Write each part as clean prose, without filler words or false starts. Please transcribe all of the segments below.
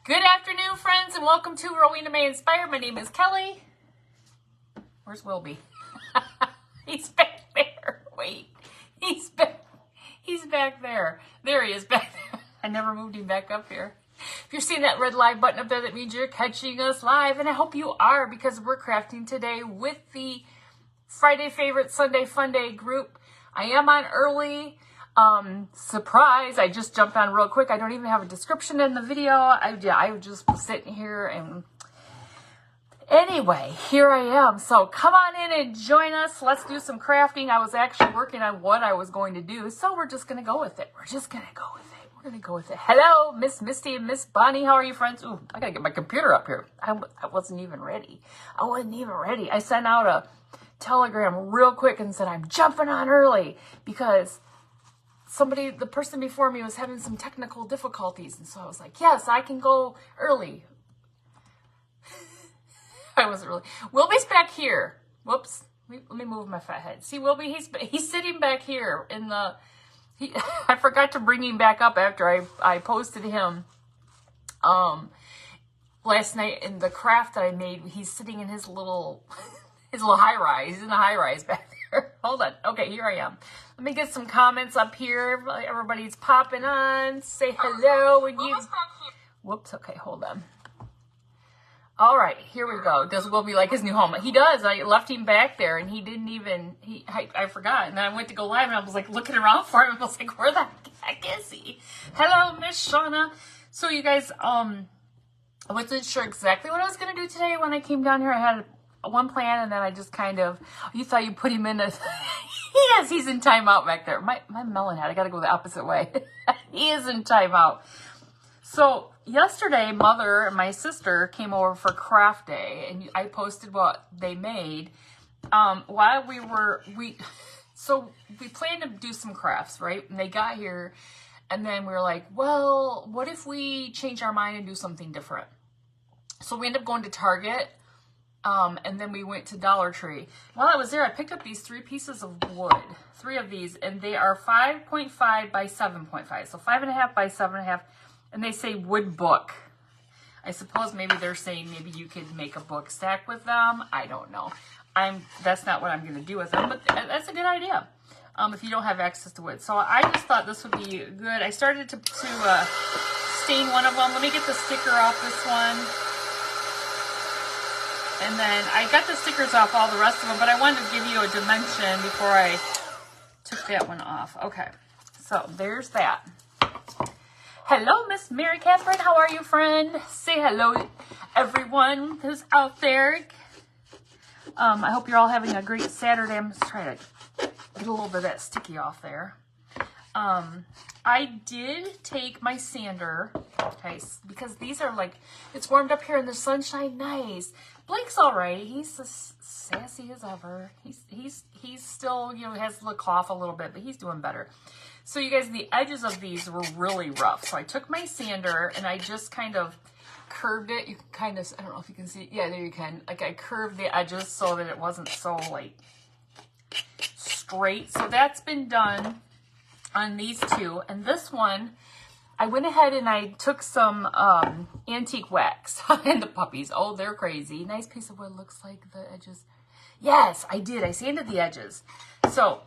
Good afternoon, friends, and welcome to Rowena May Inspire. My name is Kelly. Where's Wilby? He's back there. Wait, he's back there. There he is back there. I never moved him back up here. If you're seeing that red live button up there, that means you're catching us live, and I hope you are, because we're crafting today with the Friday Favorite Sunday Fun Day group. I am on early. Surprise, I just jumped on real quick. I don't even have a description in the video. I was just sitting here, and anyway, here I am. So come on in and join us. Let's do some crafting. I was actually working on what I was going to do, so we're just going to go with it. We're going to go with it. Hello, Miss Misty and Miss Bonnie. How are you, friends? Ooh, I got to get my computer up here. I wasn't even ready. I sent out a telegram real quick and said, I'm jumping on early because the person before me was having some technical difficulties. And so I was like, yes, I can go early. I wasn't really. Wilby's back here. Whoops. Let me move my fat head. See, Wilby, he's sitting back here in the, I forgot to bring him back up after I posted him last night in the craft that I made. He's sitting in his little high rise. He's in the high rise back there. Hold on. Okay, here I am. Let me get some comments up here. Everybody's popping on. Say hello when you... Whoops. Okay, hold on. All right, here we go. Does Wilby like his new home? He does. I left him back there, and he didn't even... I forgot. And then I went to go live, and I was like looking around for him. I was like, where the heck is he? Hello, Miss Shauna. So you guys, I wasn't sure exactly what I was going to do today when I came down here. I had one plan, and then I just kind of... You thought you put him in a... Yes, he's in timeout back there. My melon head, I gotta go the opposite way. He is in timeout. So yesterday, Mother and my sister came over for craft day, and I posted what they made. While we planned to do some crafts, right? And they got here, and then we were like, well, what if we change our mind and do something different? So we ended up going to Target. And then we went to Dollar Tree. While I was there, I picked up these 3 pieces of wood, 3 of these, and they are 5.5 by 7.5. So 5.5 by 7.5, and they say wood book. I suppose maybe they're saying maybe you could make a book stack with them. I don't know. That's not what I'm going to do with them, but that's a good idea. If you don't have access to wood. So I just thought this would be good. I started to stain one of them. Let me get the sticker off this one. And then I got the stickers off all the rest of them, but I wanted to give you a dimension before I took that one off. Okay, so there's that. Hello, Miss Mary Catherine. How are you, friend? Say hello, everyone who's out there. I hope you're all having a great Saturday. I'm just trying to get a little bit of that sticky off there. I did take my sander, okay, because these are like, it's warmed up here in the sunshine, nice. Blake's all right. He's as sassy as ever. He's still, has the cough a little bit, but he's doing better. So you guys, the edges of these were really rough. So I took my sander and I just kind of curved it. You can kind of, I don't know if you can see. Yeah, there you can. Like I curved the edges so that it wasn't so like straight. So that's been done on these 2. And this one, I went ahead and I took some antique wax. And the puppies, oh, they're crazy. Nice piece of wood, looks like the edges. Yes, I did. I sanded the edges. So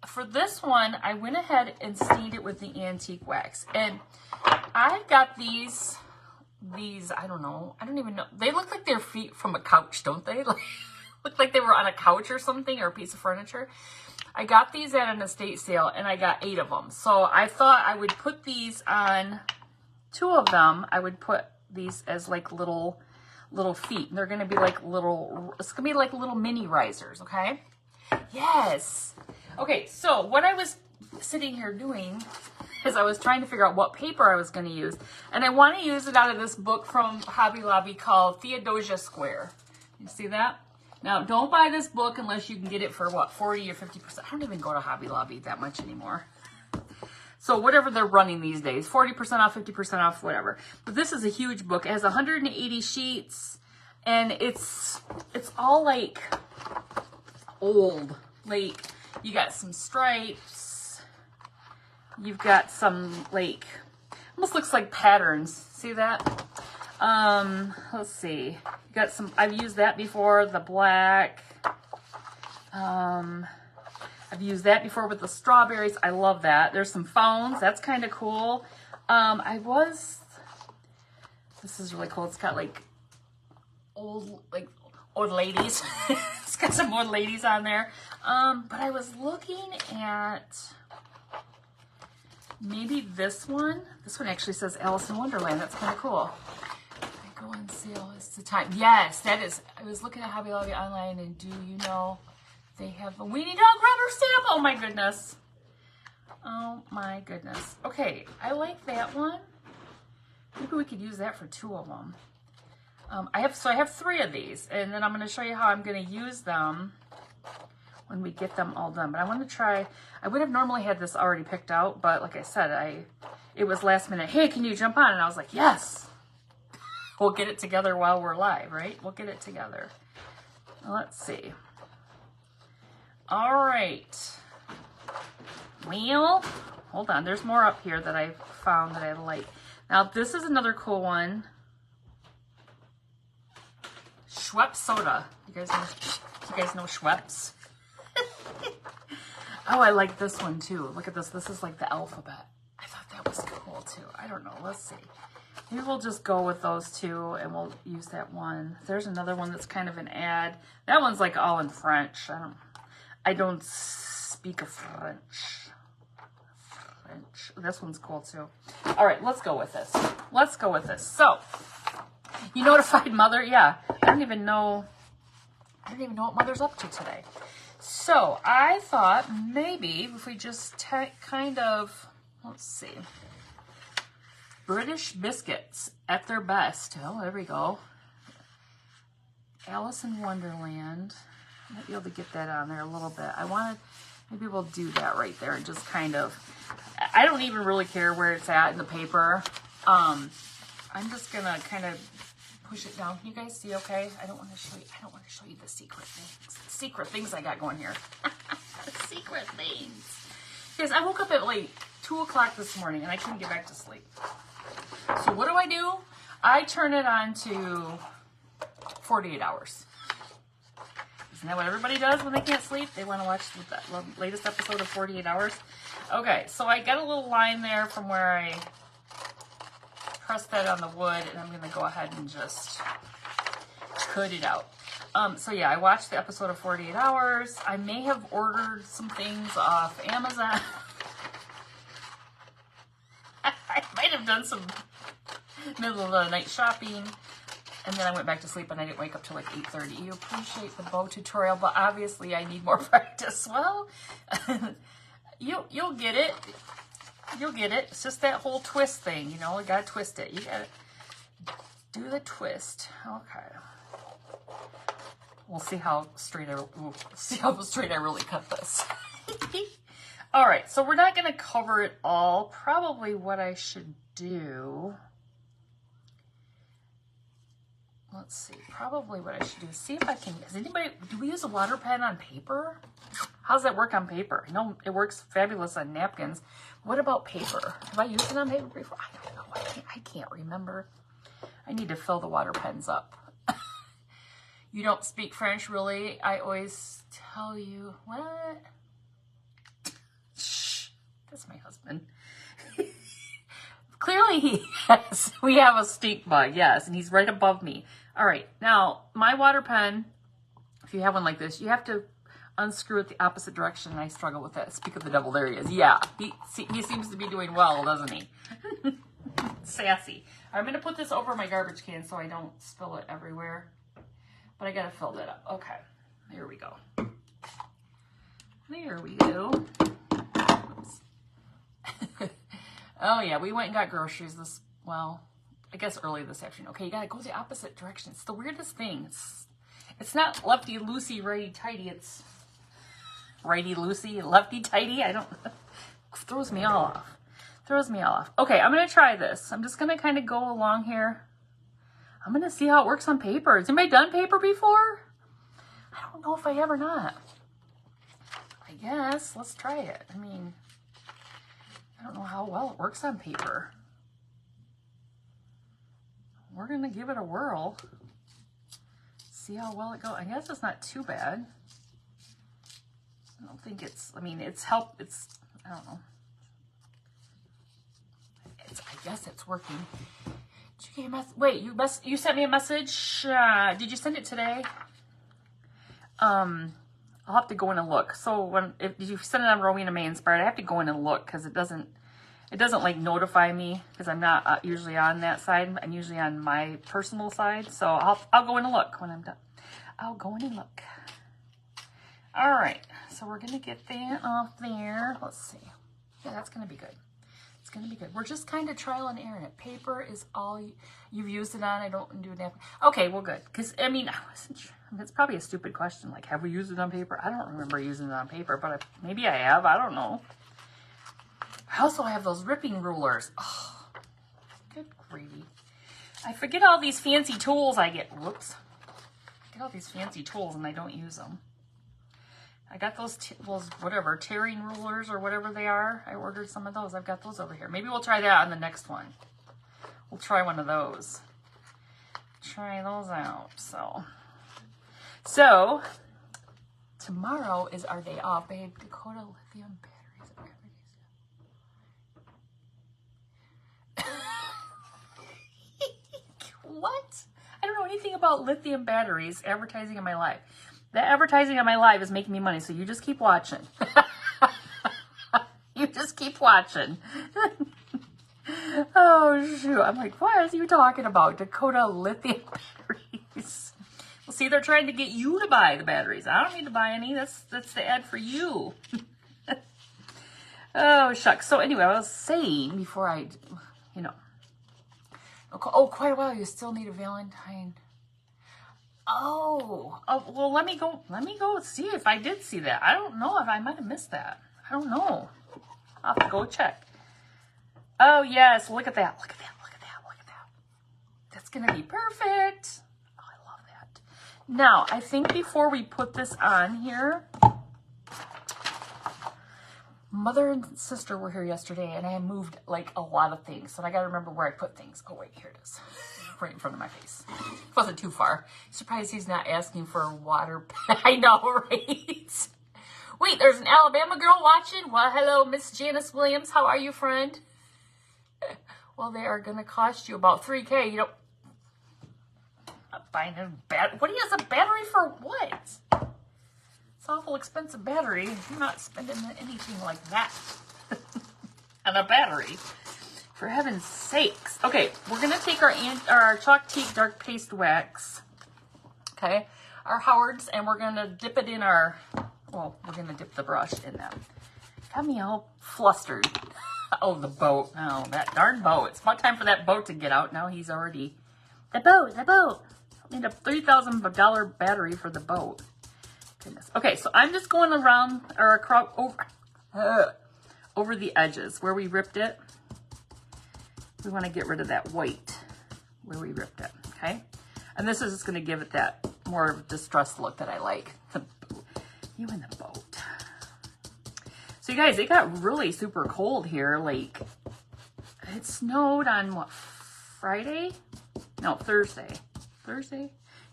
for this one, I went ahead and stained it with the antique wax. And I got these, I don't know. I don't even know. They look like they're feet from a couch, don't they? Look like they were on a couch or something, or a piece of furniture. I got these at an estate sale, and I got 8 of them. So I thought I would put these on 2 of them. I would put these as like little feet. And they're going to be like it's going to be like little mini risers, okay? Yes. Okay, so what I was sitting here doing is I was trying to figure out what paper I was going to use. And I want to use it out of this book from Hobby Lobby called Theodosia Square. You see that? Now, don't buy this book unless you can get it for, what, 40 or 50%. I don't even go to Hobby Lobby that much anymore. So whatever they're running these days, 40% off, 50% off, whatever. But this is a huge book. It has 180 sheets, and it's all, like, old. Like, you got some stripes. You've got some, like, almost looks like patterns. See that? Let's see. You got some, I've used that before, the black. I've used that before with the strawberries. I love that. There's some phones. That's kind of cool. This is really cool. It's got like old ladies. It's got some old ladies on there. But I was looking at maybe this one. This one actually says Alice in Wonderland. That's kind of cool. I go on sale. It's the time. Yes, that is. I was looking at Hobby Lobby online, and do you know they have a Weenie Dog rubber stamp? Oh my goodness. Oh my goodness. Okay, I like that one. Maybe we could use that for 2 of them. I have 3 of these, and then I'm going to show you how I'm going to use them when we get them all done. But I want to try, I would have normally had this already picked out, but like I said, it was last minute. Hey, can you jump on? And I was like, yes. We'll get it together while we're live, right? We'll get it together. Let's see. All right. Well, hold on. There's more up here that I found that I like. Now, this is another cool one. Schweppes soda. You guys know Schweppes? Oh, I like this one too. Look at this. This is like the alphabet. I thought that was cool too. I don't know. Let's see. Maybe we'll just go with those 2 and we'll use that one. There's another one that's kind of an ad. That one's like all in French. I don't speak of French. This one's cool too. All right, let's go with this. Let's go with this. So, you notified Mother? Yeah. I don't even know what Mother's up to today. So, I thought maybe if we just kind of, let's see. British biscuits at their best. Oh, there we go. Alice in Wonderland. I might be able to get that on there a little bit. Maybe we'll do that right there and just kind of, I don't even really care where it's at in the paper. I'm just gonna kind of push it down. Can you guys see okay? I don't want to show you the secret things I got going here. Secret things. Guys, I woke up at like 2 o'clock this morning and I couldn't get back to sleep. So what do? I turn it on to 48 hours. Isn't that what everybody does when they can't sleep? They want to watch the latest episode of 48 Hours. Okay, so I got a little line there from where I pressed that on the wood, and I'm going to go ahead and just cut it out. So yeah, I watched the episode of 48 Hours. I may have ordered some things off Amazon. I might have done some middle of the night shopping. And then I went back to sleep and I didn't wake up till like 8:30. You appreciate the bow tutorial, but obviously I need more practice. Well, you'll get it. You'll get it. It's just that whole twist thing, you know. You gotta twist it. You gotta do the twist. Okay. We'll see how straight I really cut this. All right. So we're not gonna cover it all. Probably what I should do. Let's see, probably what I should do is see if I can, do we use a water pen on paper? How does that work on paper? I know it works fabulous on napkins. What about paper? Have I used it on paper before? I don't know, I can't remember. I need to fill the water pens up. You don't speak French, really? I always tell you, what? Shh, that's my husband. Clearly he has. We have a stink bug, yes, and he's right above me. All right, now my water pen, if you have one like this, you have to unscrew it the opposite direction, and I struggle with that. Speak of the devil, there he is. Yeah, he seems to be doing well, doesn't he? Sassy. I'm going to put this over my garbage can so I don't spill it everywhere, but I got to fill that up. Okay, there we go. There we go. Oops. Oh yeah, we went and got groceries I guess early this afternoon. Okay, you gotta go the opposite direction. It's the weirdest thing. It's not lefty loosey, righty tighty. It's righty loosey, lefty tighty. I don't, throws me all off. Throws me all off. Okay, I'm gonna try this. I'm just gonna kind of go along here. I'm gonna see how it works on paper. Has anybody done paper before? I don't know if I have or not. I guess, let's try it. I mean, I don't know how well it works on paper. we're going to give it a whirl. See how well it goes. I guess it's not too bad. I don't think it's, I mean, it's I don't know. I guess it's working. Did you get a message? Wait, you sent me a message? Did you send it today? I'll have to go in and look. So if you send it on Rowena May Inspired, I have to go in and look because it doesn't like notify me because I'm not usually on that side. I'm usually on my personal side. So I'll go in and look when I'm done. I'll go in and look. All right. So we're going to get that off there. Let's see. Yeah, that's going to be good. It's going to be good. We're just kind of trial and error. Paper is all you've used it on. I don't do it. Okay, well, good. Because, I mean, I wasn't sure. It's probably a stupid question. Like, have we used it on paper? I don't remember using it on paper, but maybe I have. I don't know. I also have those ripping rulers. Oh, good gravy. I forget all these fancy tools I get. Whoops. I get all these fancy tools and I don't use them. I got those whatever, tearing rulers or whatever they are. I ordered some of those. I've got those over here. Maybe we'll try that on the next one. We'll try one of those. Try those out. So tomorrow is our day off, babe. Dakota lithium batteries. What? I don't know anything about lithium batteries advertising in my life. That advertising on my live is making me money, so you just keep watching. You just keep watching. Oh, shoot. I'm like, what are you talking about? Dakota lithium batteries. Well, see, they're trying to get you to buy the batteries. I don't need to buy any. That's the ad for you. Oh, shucks. So anyway, I was saying before oh, quite a while. You still need a Valentine. Oh, well, let me go see if I did see that. I don't know if I might have missed that. I don't know. I'll have to go check. Oh, yes. Look at that. Look at that. Look at that. Look at that. That's going to be perfect. Oh, I love that. Now, I think before we put this on here, Mother and sister were here yesterday, and I moved, like, a lot of things. So I got to remember where I put things. Oh, wait, here it is. Right in front of my face. It wasn't too far. Surprised he's not asking for a water. I know, right? Wait, there's an Alabama girl watching. Well, hello, Miss Janice Williams. How are you, friend? Well, they are going to cost you about $3K. You know, I'm buying a battery. What do you have a battery for? What? It's awful expensive battery. I'm not spending anything like that on a battery. For heaven's sakes. Okay, we're going to take our Chalk Teak Dark Paste Wax, okay, our Howards, and we're going to dip it in we're going to dip the brush in them. Got me all flustered. Oh, the boat. Oh, that darn boat. It's about time for that boat to get out. Now he's already... The boat. I need a $3,000 battery for the boat. Goodness. Okay, so I'm just going around, or across, over the edges where we ripped it. We want to get rid of that white where we ripped it, okay? And this is just going to give it that more distressed look that I like. You in the boat. So you guys, it got really super cold here. Like, it snowed on what, Friday? No, Thursday. Thursday?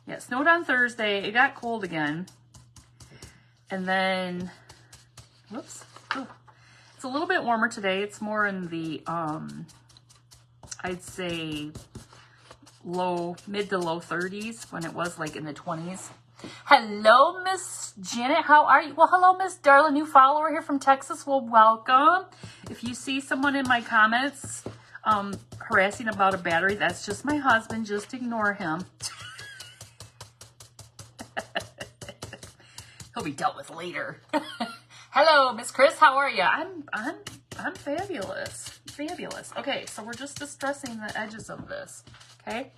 Yeah, it snowed on Thursday. It got cold again. And then, whoops. Ooh. It's a little bit warmer today. It's more in the, I'd say mid to low 30s when it was like in the 20s. Hello, Miss Janet. How are you? Well, hello, Miss Darla, new follower here from Texas. Well, welcome. If you see someone in my comments harassing about a battery, that's just my husband. Just ignore him. He'll be dealt with later. Hello, Miss Chris. How are you? I'm fabulous. Fabulous. Okay, so we're just distressing the edges of this. Okay,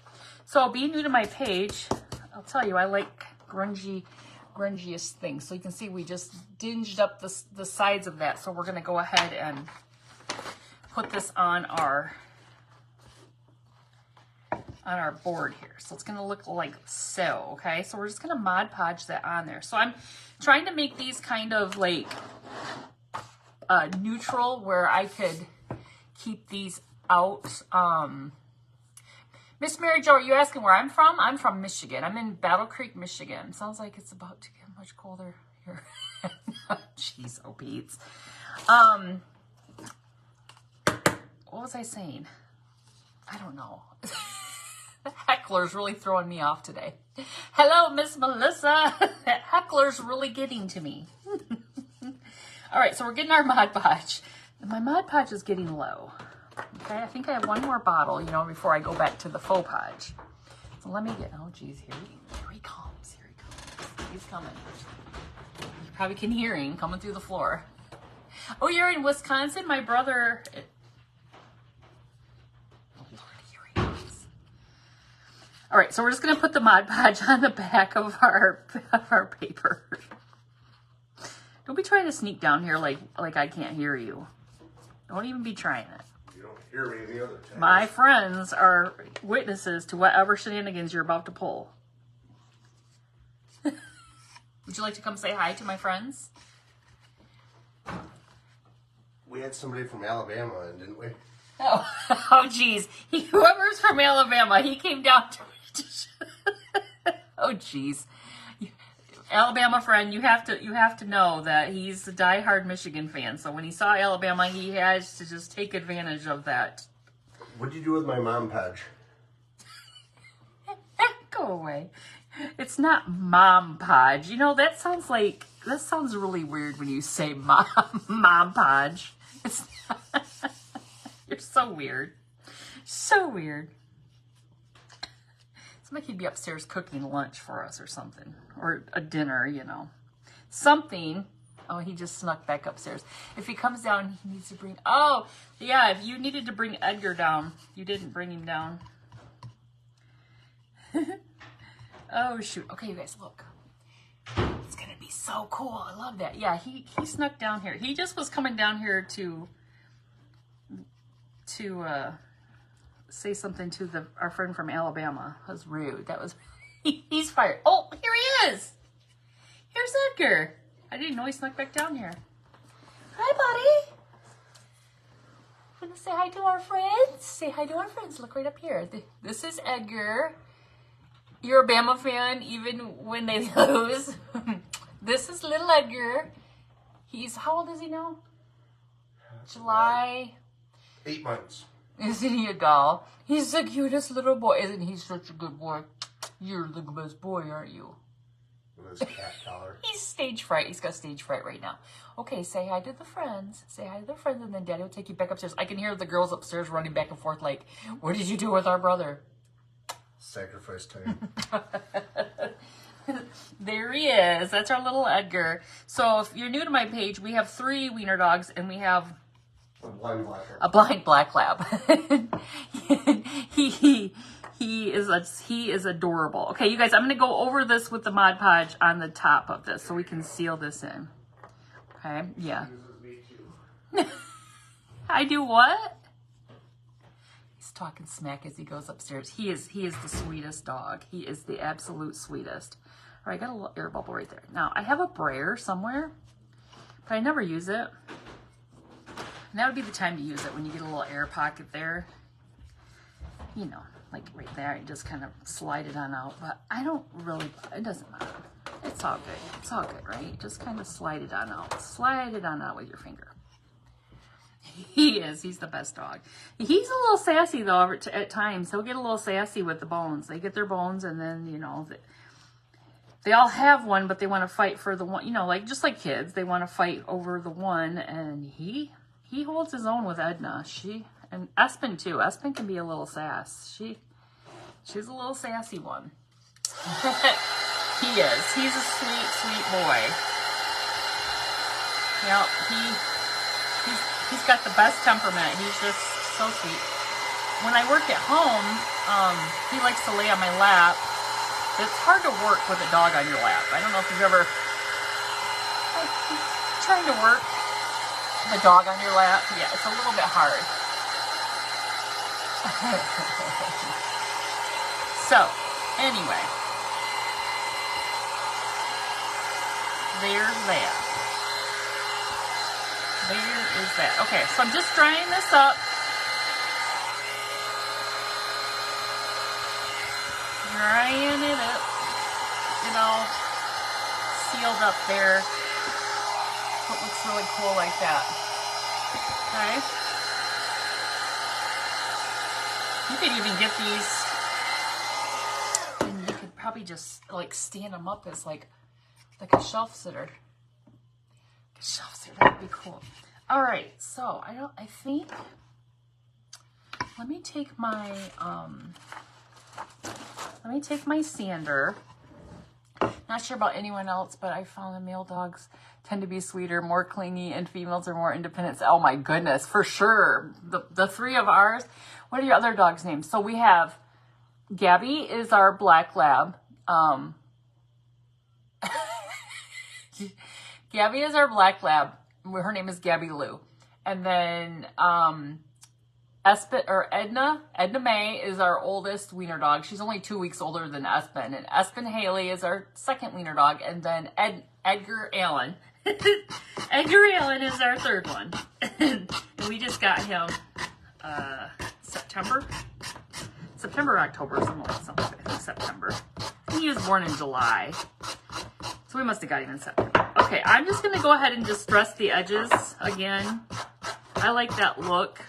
so be new to my page. I'll tell you, I like grungiest things. So you can see we just dinged up the sides of that. So we're going to go ahead and put this on our board here. So it's going to look like so, okay? So we're just going to Mod Podge that on there. So I'm trying to make these kind of like neutral where I could keep these out. Miss Mary Jo, are you asking where I'm from? I'm from Michigan. I'm in Battle Creek, Michigan. Sounds like it's about to get much colder here. Jeez, oh Pete's. What was I saying? I don't know. The heckler's really throwing me off today. Hello, Miss Melissa. That heckler's really getting to me. All right, so we're getting our Mod Podge. My Mod Podge is getting low. Okay, I think I have one more bottle, you know, before I go back to the faux Podge. So let me get, oh geez, here he comes. Here he comes. He's coming. You probably can hear him coming through the floor. Oh, you're in Wisconsin? My brother... All right, so we're just going to put the Mod Podge on the back of our paper. Don't be trying to sneak down here like I can't hear you. Don't even be trying it. You don't hear me the other time. My friends are witnesses to whatever shenanigans you're about to pull. Would you like to come say hi to my friends? We had somebody from Alabama in, didn't we? Oh, geez. Whoever's from Alabama, he came down to... Oh, geez. Alabama friend, you have to know that he's a diehard Michigan fan. So when he saw Alabama, he has to just take advantage of that. What did you do with my Mom Podge? Go away. It's not Mom Podge. You know, that sounds really weird when you say Mom Podge. It's not. You're so weird. So weird. It's like he'd be upstairs cooking lunch for us or something. Or a dinner, you know. Something. Oh, he just snuck back upstairs. If he comes down, he needs to bring... Oh, yeah, if you needed to bring Edgar down. You didn't bring him down. Oh, shoot. Okay, you guys, look. It's going to be so cool. I love that. Yeah, he snuck down here. He just was coming down here to say something to our friend from Alabama. That was rude. That was... He's fired. Oh, here he is. Here's Edgar. I didn't know he snuck back down here. Hi, buddy. Want to say hi to our friends? Say hi to our friends. Look right up here. This is Edgar. You're a Bama fan even when they lose. This is little Edgar. He's, how old is he now? July... 8 months. Isn't he a doll? He's the cutest little boy. Isn't he such a good boy? You're the best boy, aren't you? With his cat collar. He's stage fright. He's got stage fright right now. Okay, say hi to the friends. Say hi to the friends, and then Daddy will take you back upstairs. I can hear the girls upstairs running back and forth like, what did you do with our brother? Sacrifice time. There he is. That's our little Edgar. So if you're new to my page, we have 3 wiener dogs, and we have... A blind black lab. He is adorable. Okay, you guys, I'm going to go over this with the Mod Podge on the top of this so we can seal this in. Okay, yeah. I do what? He's talking smack as he goes upstairs. He is the sweetest dog. He is the absolute sweetest. All right, I got a little air bubble right there. Now, I have a brayer somewhere, but I never use it. And that would be the time to use it when you get a little air pocket there. You know, like right there, you just kind of slide it on out. But I don't really, it doesn't matter. It's all good. It's all good, right? Just kind of slide it on out. Slide it on out with your finger. He's the best dog. He's a little sassy though at times. He'll get a little sassy with the bones. They get their bones and then, you know, they all have one, but they want to fight for the one, you know, like just like kids. They want to fight over the one, and he holds his own with Edna. And Espen too. Espen can be a little sass. She's a little sassy one. He is. He's a sweet, sweet boy. Yep. He's got the best temperament. He's just so sweet. When I work at home, he likes to lay on my lap. It's hard to work with a dog on your lap. I don't know if you've ever trying to work the dog on your lap. Yeah, it's a little bit hard. So, anyway. There's that. There is that. Okay, so I'm just drying this up. drying it up, you know, sealed up there. So it looks really cool like that. Okay. You could even get these, and you could probably just like stand them up as like a shelf sitter. That'd be cool. All right, so I think, let me take my sander. Not sure about anyone else, but I found the male dogs tend to be sweeter, more clingy, and females are more independent. Oh my goodness, for sure. The three of ours. What are your other dogs' names? So we have Gabby is our black lab. Gabby is our black lab. Her name is Gabby Lou. And then Edna May is our oldest wiener dog. She's only 2 weeks older than Espen. And Espen Haley is our second wiener dog. And then Edgar Allen. Edgar Allen is our third one. And we just got him September or October, something like that. I think September. I think he was born in July. So we must have got him in September. Okay, I'm just going to go ahead and just dress the edges again. I like that look.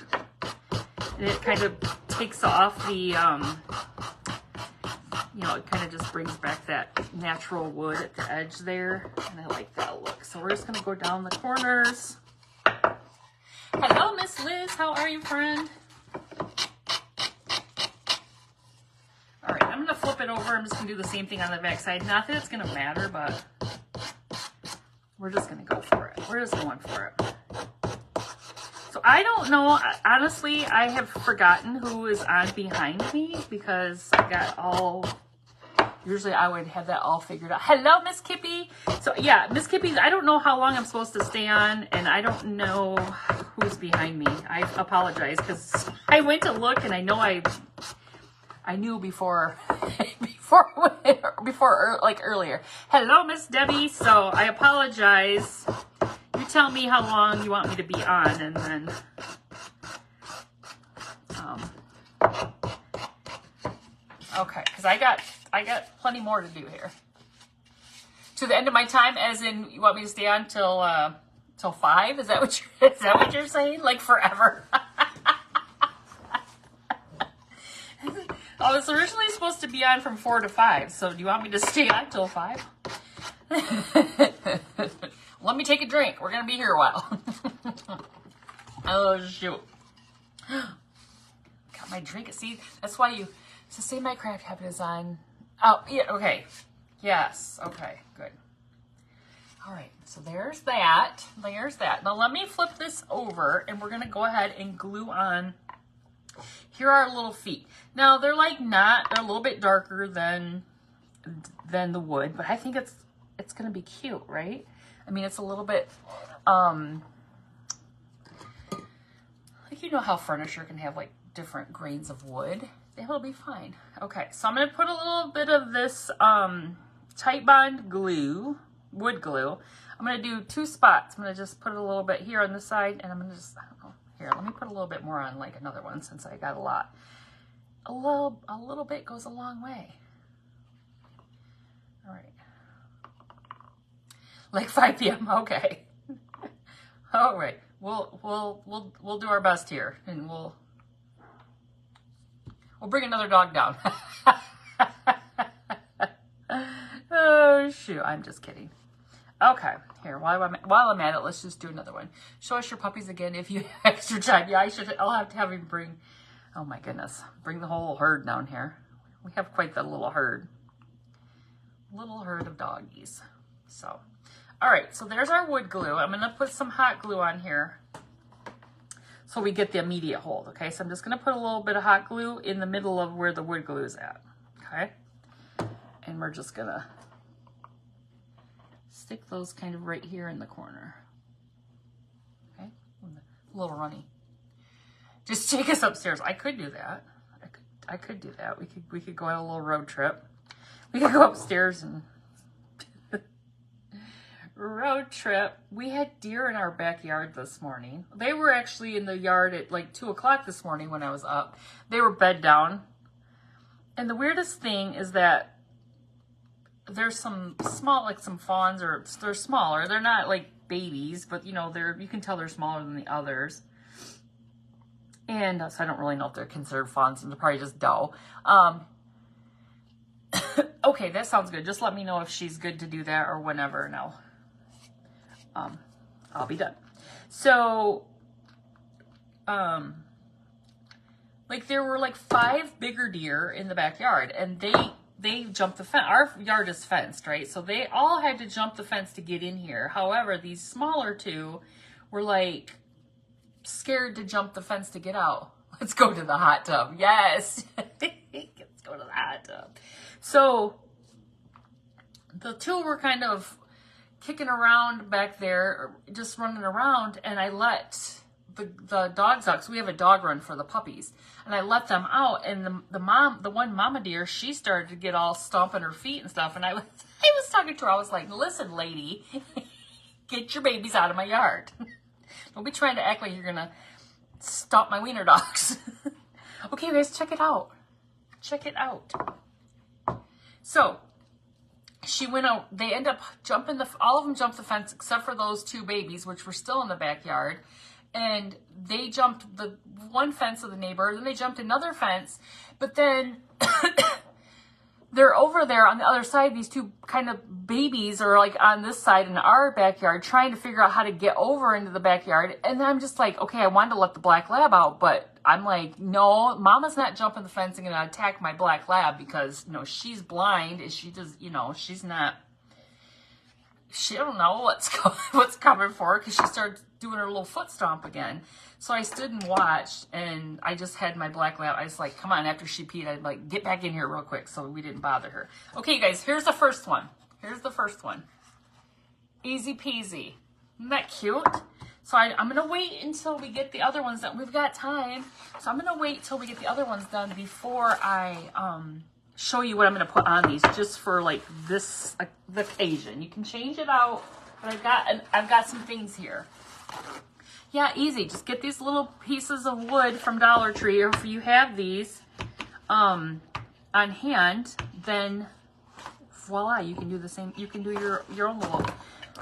And it kind of takes off the, you know, it kind of just brings back that natural wood at the edge there. And I like that look. So we're just going to go down the corners. Hello, Miss Liz. How are you, friend? All right, I'm going to flip it over. I'm just going to do the same thing on the back side. Not that it's going to matter, but we're just going to go for it. We're just going for it. So I don't know, honestly, I have forgotten who is on behind me because I got all, usually I would have that all figured out. Hello, Miss Kippy. So yeah, Miss Kippy, I don't know how long I'm supposed to stay on and I don't know who's behind me. I apologize because I went to look and I know I knew before, before like earlier. Hello, Miss Debbie. So I apologize. You tell me how long you want me to be on, and then okay, because I got plenty more to do here. To the end of my time, as in you want me to stay on till 5? Is that what you're saying? Like forever? I was originally supposed to be on from 4 to 5, so do you want me to stay on till 5? Let me take a drink. We're going to be here a while. Oh, shoot. Got my drink. See, that's why you... So say my craft habit is on... Oh, yeah, okay. Yes, okay, good. All right, so there's that. There's that. Now let me flip this over, and we're going to go ahead and glue on... Here are our little feet. Now, they're like not... They're a little bit darker than the wood, but I think it's going to be cute, right? I mean, it's a little bit, like, you know how furniture can have, like, different grains of wood? It'll be fine. Okay, so I'm going to put a little bit of this Tight Bond glue, wood glue. I'm going to do 2 spots. I'm going to just put a little bit here on this side, and I'm going to just, I don't know, here, let me put a little bit more on, like, another one since I got a lot. A little bit goes a long way. All right. Like 5 p.m. Okay. All right. We'll do our best here, and we'll bring another dog down. Oh shoot! I'm just kidding. Okay. Here, while I'm at it, let's just do another one. Show us your puppies again if you have extra time. Yeah, I'll have to have him bring. Oh my goodness! Bring the whole herd down here. We have quite the little herd. Little herd of doggies. So. All right, so there's our wood glue. I'm going to put some hot glue on here so we get the immediate hold, okay? So I'm just going to put a little bit of hot glue in the middle of where the wood glue is at, okay? And we're just going to stick those kind of right here in the corner, okay? A little runny. Just take us upstairs. I could do that. I could do that. We could go on a little road trip. We could go upstairs and... Road trip. We had deer in our backyard this morning. They were actually in the yard at like 2 o'clock this morning when I was up. They were bed down. And the weirdest thing is that there's some small, like some fawns, or they're smaller. They're not like babies, but you know, you can tell they're smaller than the others. And so I don't really know if they're considered fawns, and they're probably just doe. Okay, that sounds good. Just let me know if she's good to do that or whenever. No. I'll be done. So, like there were like 5 bigger deer in the backyard, and they jumped the fence. Our yard is fenced, right? So they all had to jump the fence to get in here. However, these smaller 2 were like scared to jump the fence to get out. Let's go to the hot tub. Yes. Let's go to the hot tub. So the 2 were kind of kicking around back there, just running around, and I let the dogs out, because we have a dog run for the puppies, and I let them out, and the one mama deer, she started to get all stomping her feet and stuff, and I was talking to her. I was like, listen, lady, get your babies out of my yard. Don't be trying to act like you're gonna stomp my wiener dogs. Okay, guys, check it out. Check it out. So she went out. They end up jumping all of them jumped the fence except for those 2 babies, which were still in the backyard. And they jumped the one fence of the neighbor, then they jumped another fence, but then they're over there on the other side. These 2 kind of babies are like on this side in our backyard trying to figure out how to get over into the backyard. And I'm just like, okay, I wanted to let the black lab out, but I'm like, no, mama's not jumping the fence and gonna attack my black lab, because, you know, she's blind, and she does, you know, she don't know what's coming for her, because she started doing her little foot stomp again. So I stood and watched, and I just had my black lab. I was like, come on, after she peed, I'd like, get back in here real quick, so we didn't bother her. Okay, guys, here's the first one. Here's the first one. Easy peasy. Isn't that cute? So I'm going to wait until we get the other ones done. We've got time. So I'm going to wait till we get the other ones done before I show you what I'm going to put on these, just for like this the occasion. You can change it out, but I've got some things here. Yeah, easy. Just get these little pieces of wood from Dollar Tree, or if you have these on hand, then voila, you can do the same. You can do your own little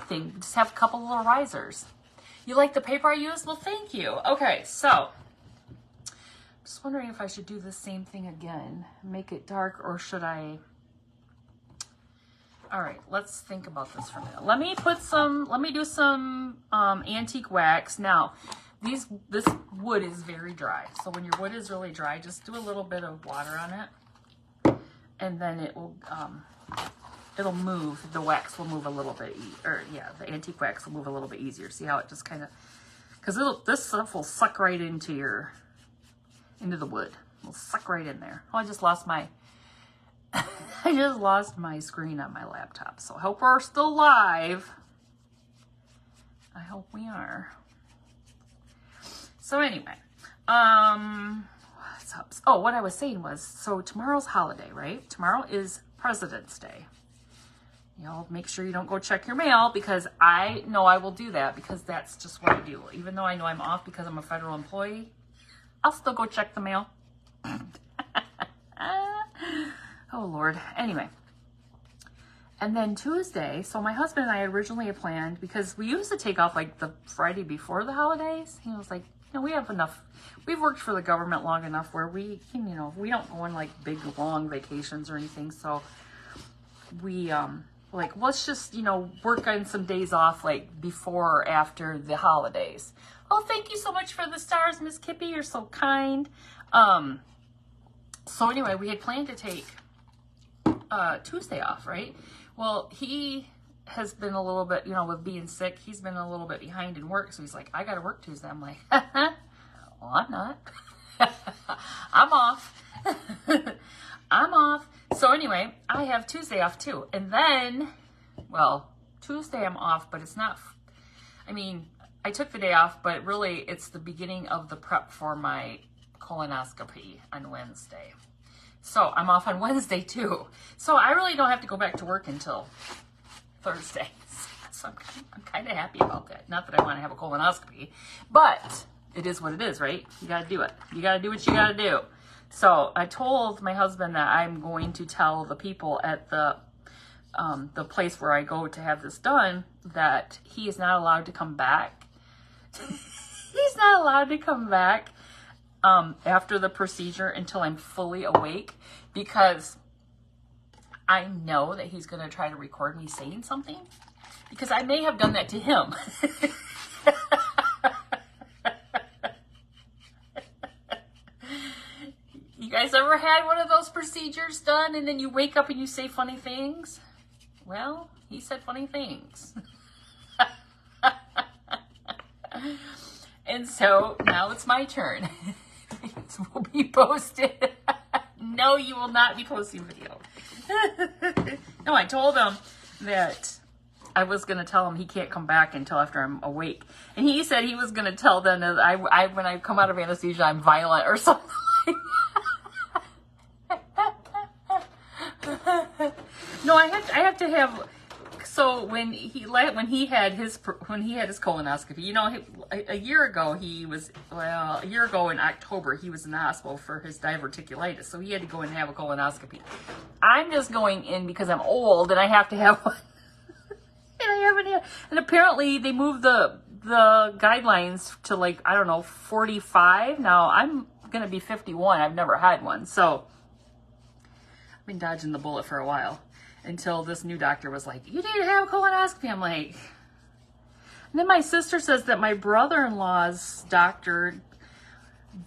thing. Just have a couple little risers. You like the paper I used? Well, thank you. Okay, so I'm just wondering if I should do the same thing again, make it dark, or should I? All right, let's think about this for a minute. Let me do some antique wax. Now, this wood is very dry. So when your wood is really dry, just do a little bit of water on it, and then it will it'll move. The wax will move a little bit, the antique wax will move a little bit easier. See how it just kind of, because this stuff will suck right into the wood. It'll suck right in there. Oh, I just lost my screen on my laptop. So I hope we're still live. I hope we are. So anyway, what's up? Oh, what I was saying was, so tomorrow's holiday, right? Tomorrow is President's Day. You know, make sure you don't go check your mail, because I know I will do that, because that's just what I do. Even though I know I'm off because I'm a federal employee, I'll still go check the mail. Oh, Lord. Anyway. And then Tuesday, so my husband and I originally had planned, because we used to take off like the Friday before the holidays. He was like, you know, we have enough. We've worked for the government long enough where we can, you know, we don't go on like big, long vacations or anything. So we, like, let's just, you know, work on some days off, like, before or after the holidays. Oh, thank you so much for the stars, Miss Kippy. You're so kind. So anyway, we had planned to take Tuesday off, right? Well, he has been a little bit, you know, with being sick, he's been a little bit behind in work. So he's like, I got to work Tuesday. I'm like, well, I'm not. I'm off. I'm off. So anyway, I have Tuesday off too. And then, well, Tuesday I'm off, but it's not, I mean, I took the day off, but really it's the beginning of the prep for my colonoscopy on Wednesday. So I'm off on Wednesday too. So I really don't have to go back to work until Thursday. So I'm kind of happy about that. Not that I want to have a colonoscopy, but it is what it is, right? You got to do it. You got to do what you got to do. So I told my husband that I'm going to tell the people at the place where I go to have this done that he is not allowed to come back. He's not allowed to come back after the procedure until I'm fully awake, because I know that he's going to try to record me saying something, because I may have done that to him. You guys ever had one of those procedures done and then you wake up and you say funny things? Well, he said funny things. And so now it's my turn. This will be posted. No, you will not be posting video. No, I told him that I was going to tell him he can't come back until after I'm awake. And he said he was going to tell them that I when I come out of anesthesia, I'm violent or something. No, I have to have. So when he had his colonoscopy, you know, a year ago in October he was in the hospital for his diverticulitis, so he had to go in and have a colonoscopy. I'm just going in because I'm old and I have to have one. And apparently they moved the guidelines to, like, I don't know, 45. Now I'm gonna be 51. I've never had one, so I've been dodging the bullet for a while. Until this new doctor was like, you need to have a colonoscopy. I'm like, and then my sister says that my brother-in-law's doctor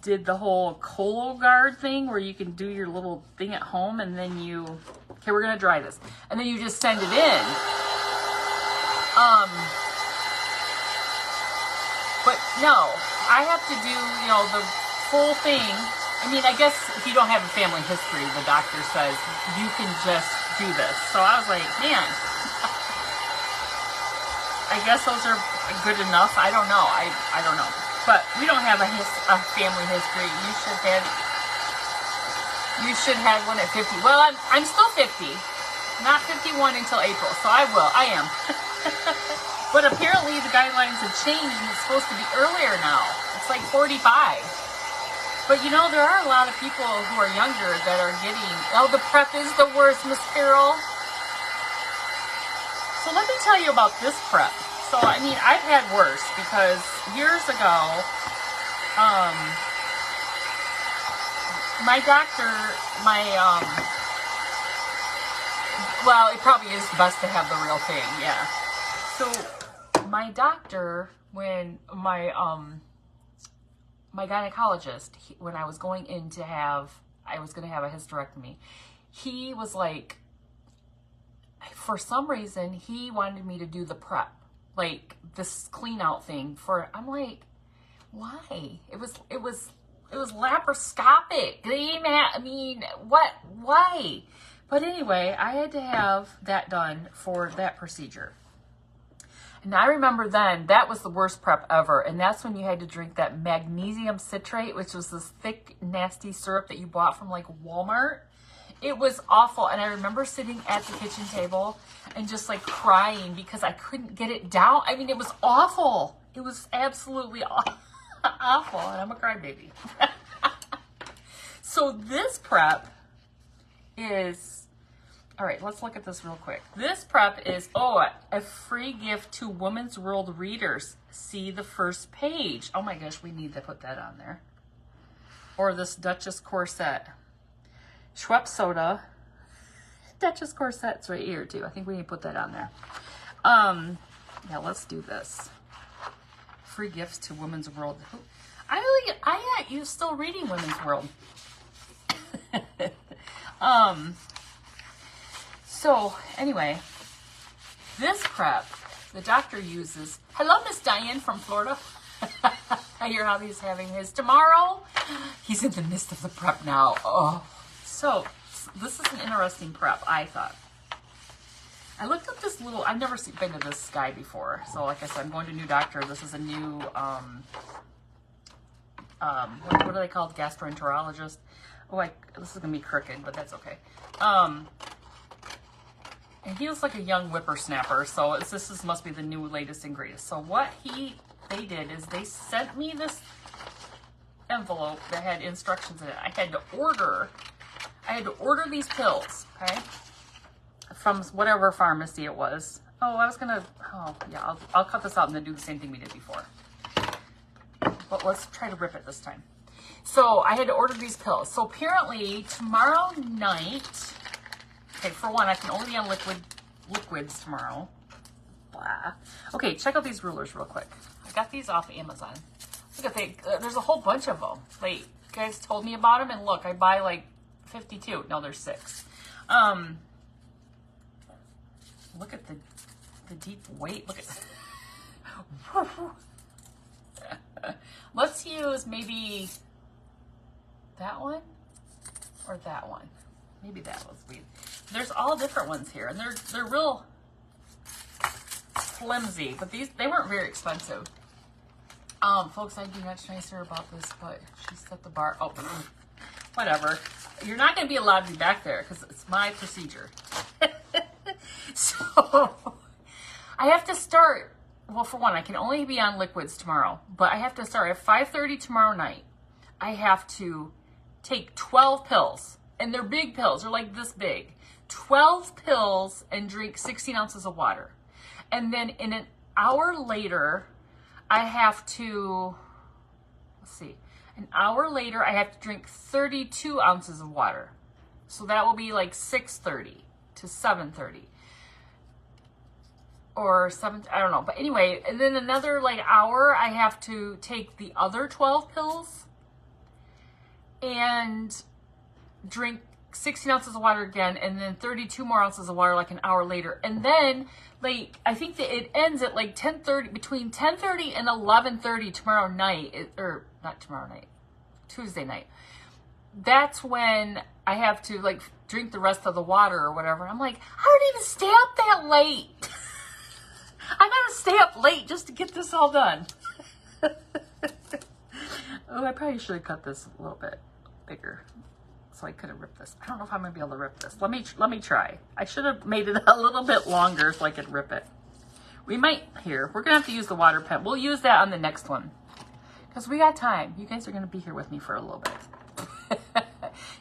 did the whole Cologuard thing where you can do your little thing at home and then okay, we're going to try this. And then you just send it in. But no, I have to do, the full thing. I mean, I guess if you don't have a family history, the doctor says you can just do this. So I was like, man, I guess those are good enough. I don't know. I don't know. But we don't have a family history. You should have one at 50. Well, I'm still 50. Not 51 until April. So I am. But apparently the guidelines have changed and it's supposed to be earlier now. It's like 45. But there are a lot of people who are younger that are getting, the prep is the worst, Miss Carol. So let me tell you about this prep. So, I mean, I've had worse because years ago, my doctor, well, it probably is best to have the real thing, yeah. So, my doctor, when my gynecologist, when I was going in I was going to have a hysterectomy, he was like, for some reason, he wanted me to do the prep, like this clean out thing I'm like, why? It was laparoscopic. They didn't even have, why? But anyway, I had to have that done for that procedure. And I remember then, that was the worst prep ever. And that's when you had to drink that magnesium citrate, which was this thick, nasty syrup that you bought from, like, Walmart. It was awful. And I remember sitting at the kitchen table and just, like, crying because I couldn't get it down. I mean, it was awful. It was absolutely awful. And I'm a crybaby. So this prep is... All right, let's look at this real quick. This prep is, a free gift to Women's World readers. See the first page. Oh my gosh, we need to put that on there. Or this Duchess corset. Schweppes soda. Duchess corset's right here too. I think we need to put that on there. Yeah, let's do this. Free gifts to Women's World. You still reading Women's World. So, anyway, this prep, the doctor uses... Hello, Miss Diane from Florida. I hear how he's having his tomorrow. He's in the midst of the prep now. Oh, so this is an interesting prep, I thought. I looked up this little... I've never been to this guy before. So, like I said, I'm going to a new doctor. This is a new... what are they called? Gastroenterologist. This is going to be crooked, but that's okay. And he was like a young whippersnapper, so this must be the new latest and greatest. So what they did is they sent me this envelope that had instructions in it. I had to order these pills, okay, from whatever pharmacy it was. Oh, yeah, I'll cut this out and then do the same thing we did before. But let's try to rip it this time. So I had to order these pills. So apparently tomorrow night, okay, for one, I can only be on liquids tomorrow. Blah. Okay, check out these rulers real quick. I got these off Amazon. Look at there's a whole bunch of them. Like, you guys told me about them, and look, I buy like 52. No, there's 6. Look at the deep weight. Look at. Let's use maybe that one or that one. Maybe that was weird. There's all different ones here, and they're real flimsy, but they weren't very expensive. Folks, I'd be much nicer about this, but she set the bar. Oh, whatever. You're not going to be allowed to be back there because it's my procedure. So I have to start. Well, for one, I can only be on liquids tomorrow, but I have to start at 5:30 tomorrow night. I have to take 12 pills, and they're big pills. They're like this big. 12 pills and drink 16 ounces of water. And then in an hour later, I have to, an hour later, I have to drink 32 ounces of water. So that will be like 6:30 to 7:30. Or 7, I don't know. But anyway, and then another like hour, I have to take the other 12 pills and drink 16 ounces of water again, and then 32 more ounces of water like an hour later. And then, like, I think that it ends at like 10:30, between 10:30 and 11:30 tomorrow night, or not tomorrow night, Tuesday night. That's when I have to like drink the rest of the water or whatever. I'm like, I don't even stay up that late. I gotta stay up late just to get this all done. Oh, I probably should have cut this a little bit bigger so I could have ripped this. I don't know if I'm gonna be able to rip this. Let me try. I should have made it a little bit longer so I could rip it. We're gonna have to use the water pen. We'll use that on the next one because we got time. You guys are gonna be here with me for a little bit.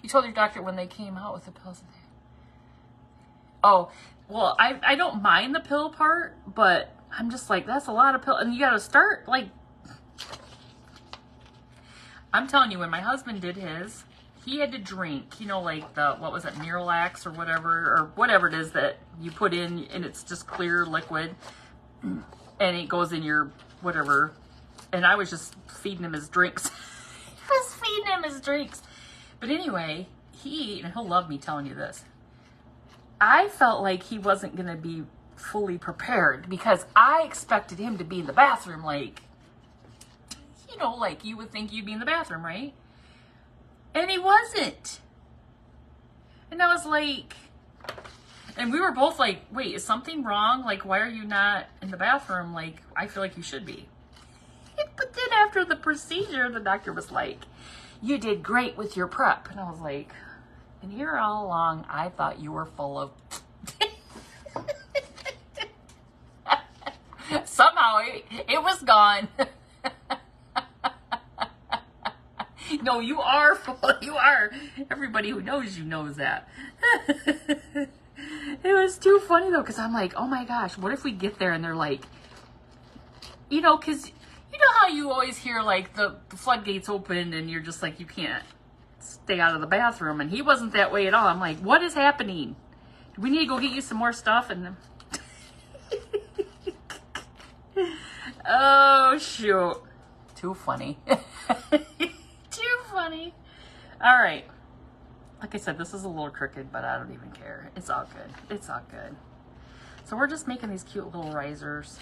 You told your doctor when they came out with the pills. Oh, well, I don't mind the pill part, but I'm just like, that's a lot of pill. And you got to start, like, I'm telling you, when my husband did his, he had to drink, you know, like what was it, Miralax or whatever it is that you put in, and it's just clear liquid, and it goes in your whatever. And I was just feeding him his drinks. But anyway, and he'll love me telling you this, I felt like he wasn't going to be fully prepared because I expected him to be in the bathroom, like, you know, like you would think you'd be in the bathroom, right? And he wasn't. And I was like, and we were both like, wait, is something wrong? Like, why are you not in the bathroom? Like, I feel like you should be. But then after the procedure, the doctor was like, you did great with your prep. And I was like, and here all along, I thought you were full of... Somehow, it was gone. No, you are full. You are. Everybody who knows you knows that. It was too funny, though, because I'm like, oh, my gosh, what if we get there and they're like, you know, because you know how you always hear, like, the floodgates opened and you're just like, you can't stay out of the bathroom, and he wasn't that way at all. I'm like, what is happening? Do we need to go get you some more stuff? And oh shoot, too funny. Too funny. All right, like I said, this is a little crooked, but I don't even care. It's all good. So we're just making these cute little risers,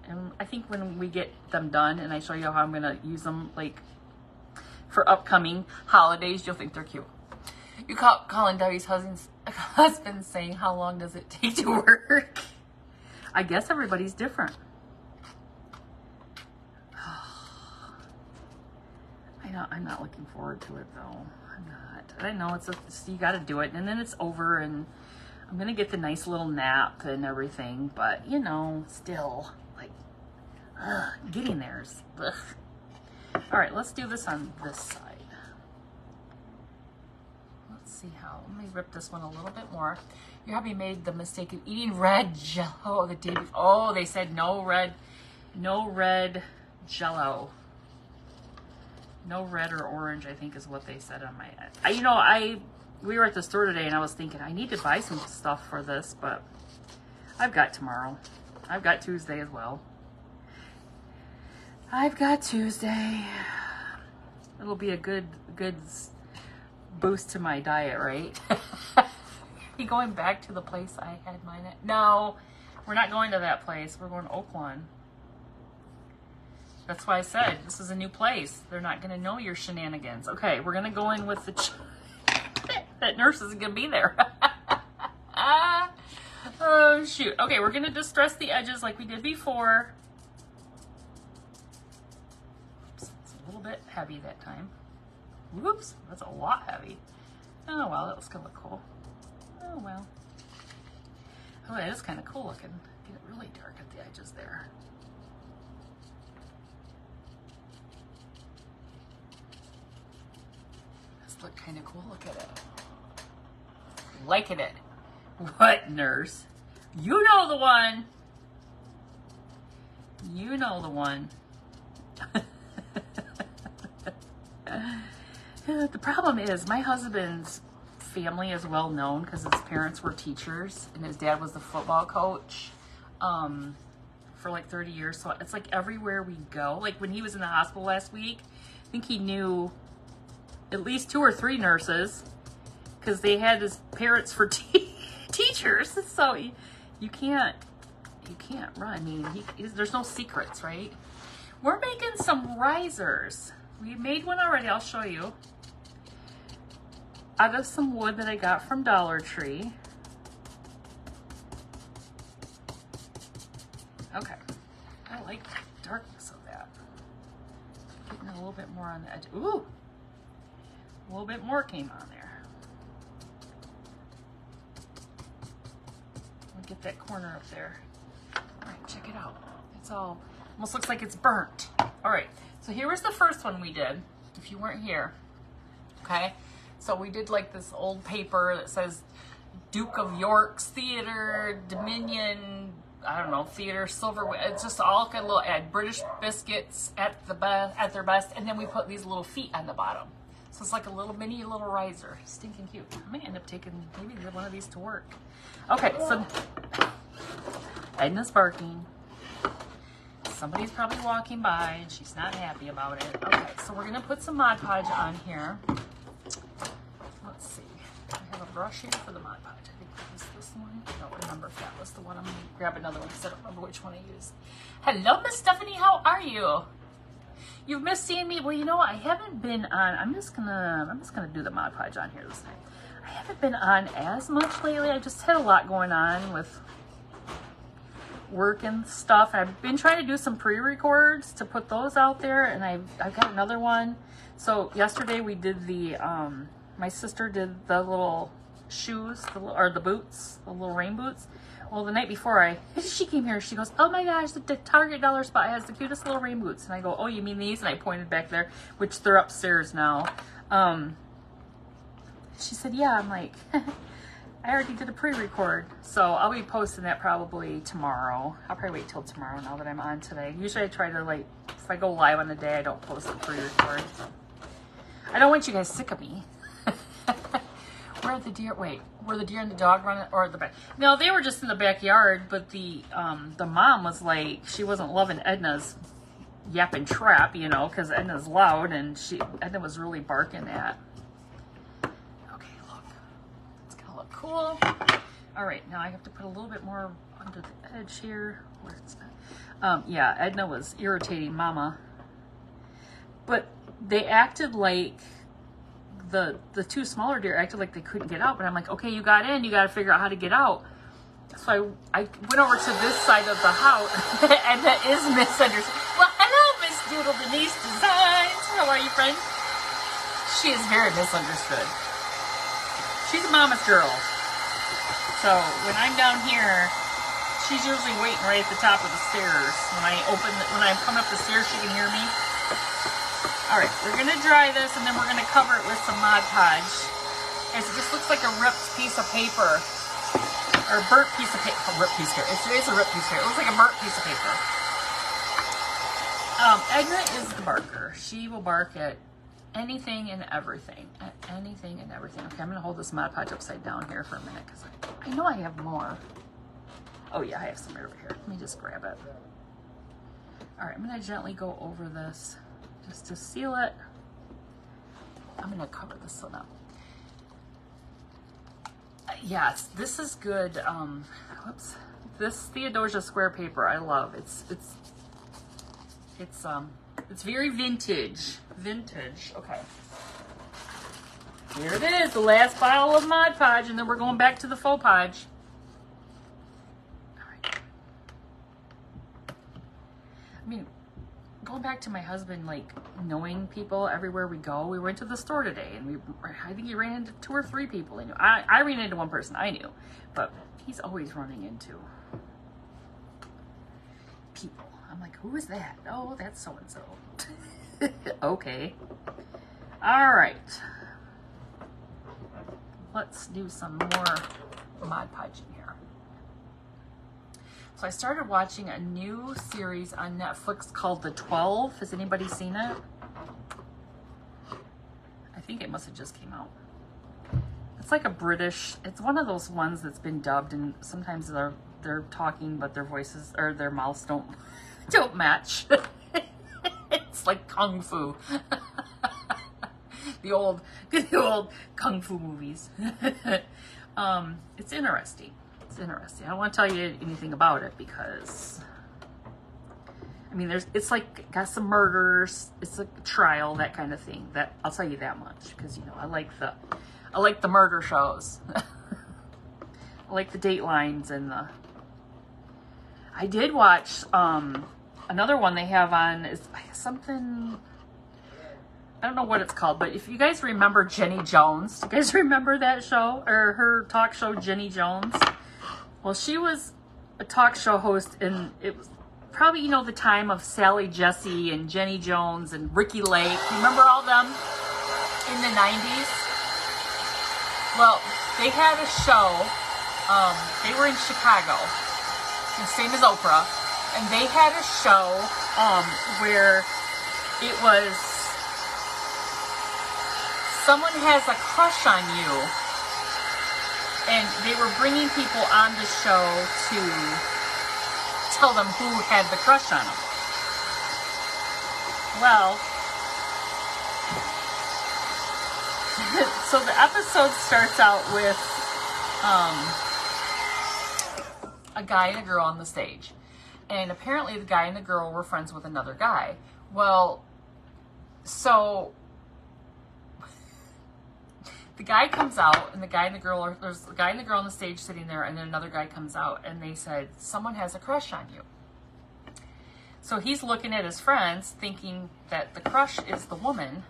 and I think when we get them done and I show you how I'm gonna use them, like, for upcoming holidays, you'll think they're cute. You calling Debbie's husband saying, how long does it take to work? I guess everybody's different. I'm not looking forward to it, though. I'm not. I know you got to do it, and then it's over, and I'm going to get the nice little nap and everything, but, you know, still, like, getting there is, ugh. All right, let's do this on this side. Let's see how. Let me rip this one a little bit more. Your hubby made the mistake of eating red Jello the day before. Oh, they said no red Jello. No red or orange, I think is what they said on my. We were at the store today, and I was thinking I need to buy some stuff for this, but I've got tomorrow. I've got Tuesday as well. I've got Tuesday. It'll be a good boost to my diet, right? You going back to the place I had mine at? No, we're not going to that place. We're going to Oaklawn. That's why I said this is a new place. They're not going to know your shenanigans. Okay, we're going to go in with the... That nurse isn't going to be there. Oh, shoot. Okay, we're going to distress the edges like we did before. Oops, it's a little bit heavy that time. Whoops, that's a lot heavy. Oh, well, that was going to look cool. Oh, well. Oh, that is kind of cool looking. Get it really dark at the edges there. This look kind of cool. Look at it. Liking it. What, nurse? You know the one. You know the one. The problem is my husband's family is well known because his parents were teachers and his dad was the football coach for like 30 years. So it's like everywhere we go. Like when he was in the hospital last week, I think he knew at least 2 or 3 nurses because they had his parents for teachers. So you can't run. I mean, there's no secrets, right? We're making some risers. We made one already. I'll show you. Out of some wood that I got from Dollar Tree. Okay. I like the darkness of that. Getting a little bit more on the edge. Ooh! A little bit more came on there. I'll get that corner up there. All right, check it out. It's all, almost looks like it's burnt. All right, so here was the first one we did, if you weren't here, okay? So we did like this old paper that says Duke of York's Theater, Dominion, I don't know, Theater, Silverware. It's just all kind of little ad. British biscuits at their best, and then we put these little feet on the bottom. So it's like a little mini little riser. Stinking cute. I may end up taking maybe one of these to work. Okay, so Edna's barking. Somebody's probably walking by and she's not happy about it. Okay, so we're gonna put some Mod Podge on here. Let's see. I have a brush here for the Mod Podge. I think that was this one. I don't remember if that was the one. I'm gonna grab another one because I don't remember which one I used. Hello, Miss Stephanie. How are you? You've missed seeing me. Well, you know, I haven't been on. I'm just gonna do the Mod Podge on here this time. I haven't been on as much lately. I just had a lot going on with work and stuff. I've been trying to do some pre-records to put those out there, and I've got another one. So yesterday we did the my sister did the little shoes, the boots, the little rain boots. Well, the night before she came here, she goes, "Oh my gosh, the Target dollar spot has the cutest little rain boots." And I go, "Oh, you mean these?" And I pointed back there, which they're upstairs now. She said, "Yeah." I'm like, I already did a pre-record, so I'll be posting that probably tomorrow. I'll probably wait till tomorrow now that I'm on today. Usually I try to, like, if I go live on the day, I don't post the pre-record. I don't want you guys sick of me. Where are the deer? Wait, were the deer and the dog running, or the back? No, they were just in the backyard, but the mom was like, she wasn't loving Edna's yapping trap, you know, because Edna's loud, and Edna was really barking at. Okay, look. It's gonna look cool. All right, now I have to put a little bit more under the edge here. Where it's not. Yeah, Edna was irritating Mama. But they acted like, the 2 smaller deer acted like they couldn't get out, but I'm like, okay, you got in, you got to figure out how to get out. So I went over to this side of the house, and that is misunderstood. Well, hello, Miss Doodle Denise Designs. How are you, friend? She is very misunderstood. She's a mama's girl. So when I'm down here, she's usually waiting right at the top of the stairs. When I'm coming up the stairs, she can hear me. All right, we're gonna dry this and then we're gonna cover it with some Mod Podge. It just looks like a ripped piece of paper. Or a burnt piece of paper. A ripped piece of paper. It is a ripped piece of paper. It looks like a burnt piece of paper. Edna is the barker. She will bark at anything and everything. At anything and everything. Okay, I'm gonna hold this Mod Podge upside down here for a minute because I know I have more. Oh yeah, I have some over here. Let me just grab it. All right, I'm gonna gently go over this just to seal it. I'm gonna cover this one up. Yes, this is good. Whoops. This Theodosia square paper I love. It's very vintage. Vintage. Okay. Here it is, the last bottle of Mod Podge, and then we're going back to the faux Podge. All right. I mean, going back to my husband, like, knowing people everywhere we go. We went to the store today, and I think he ran into 2 or 3 people. And I ran into one person I knew, but he's always running into people. I'm like, who is that? Oh, that's so-and-so. Okay. All right. Let's do some more Mod Podge in here. So I started watching a new series on Netflix called The 12. Has anybody seen it? I think it must have just came out. It's like a British, it's one of those ones that's been dubbed, and sometimes they're talking but their voices or their mouths don't match. It's like Kung Fu. the old Kung Fu movies. It's interesting. It's interesting. I don't want to tell you anything about it because, I mean, it's like got some murders. It's like a trial, that kind of thing. That I'll tell you that much because, you know, I like the murder shows. I like the Datelines and the. I did watch another one they have on is something. I don't know what it's called, but if you guys remember Jenny Jones, do you guys remember that show or her talk show, Jenny Jones? Well, she was a talk show host, and it was probably, you know, the time of Sally Jesse and Jenny Jones and Ricky Lake. You remember all them in the 90s? Well, they had a show. They were in Chicago, the same as Oprah, and they had a show where it was someone has a crush on you. And they were bringing people on the show to tell them who had the crush on them. Well, so the episode starts out with a guy and a girl on the stage. And apparently the guy and the girl were friends with another guy. Well, so the guy comes out, and the guy and the girl there's the guy and the girl on the stage sitting there, and then another guy comes out, and they said, someone has a crush on you. So he's looking at his friends, thinking that the crush is the woman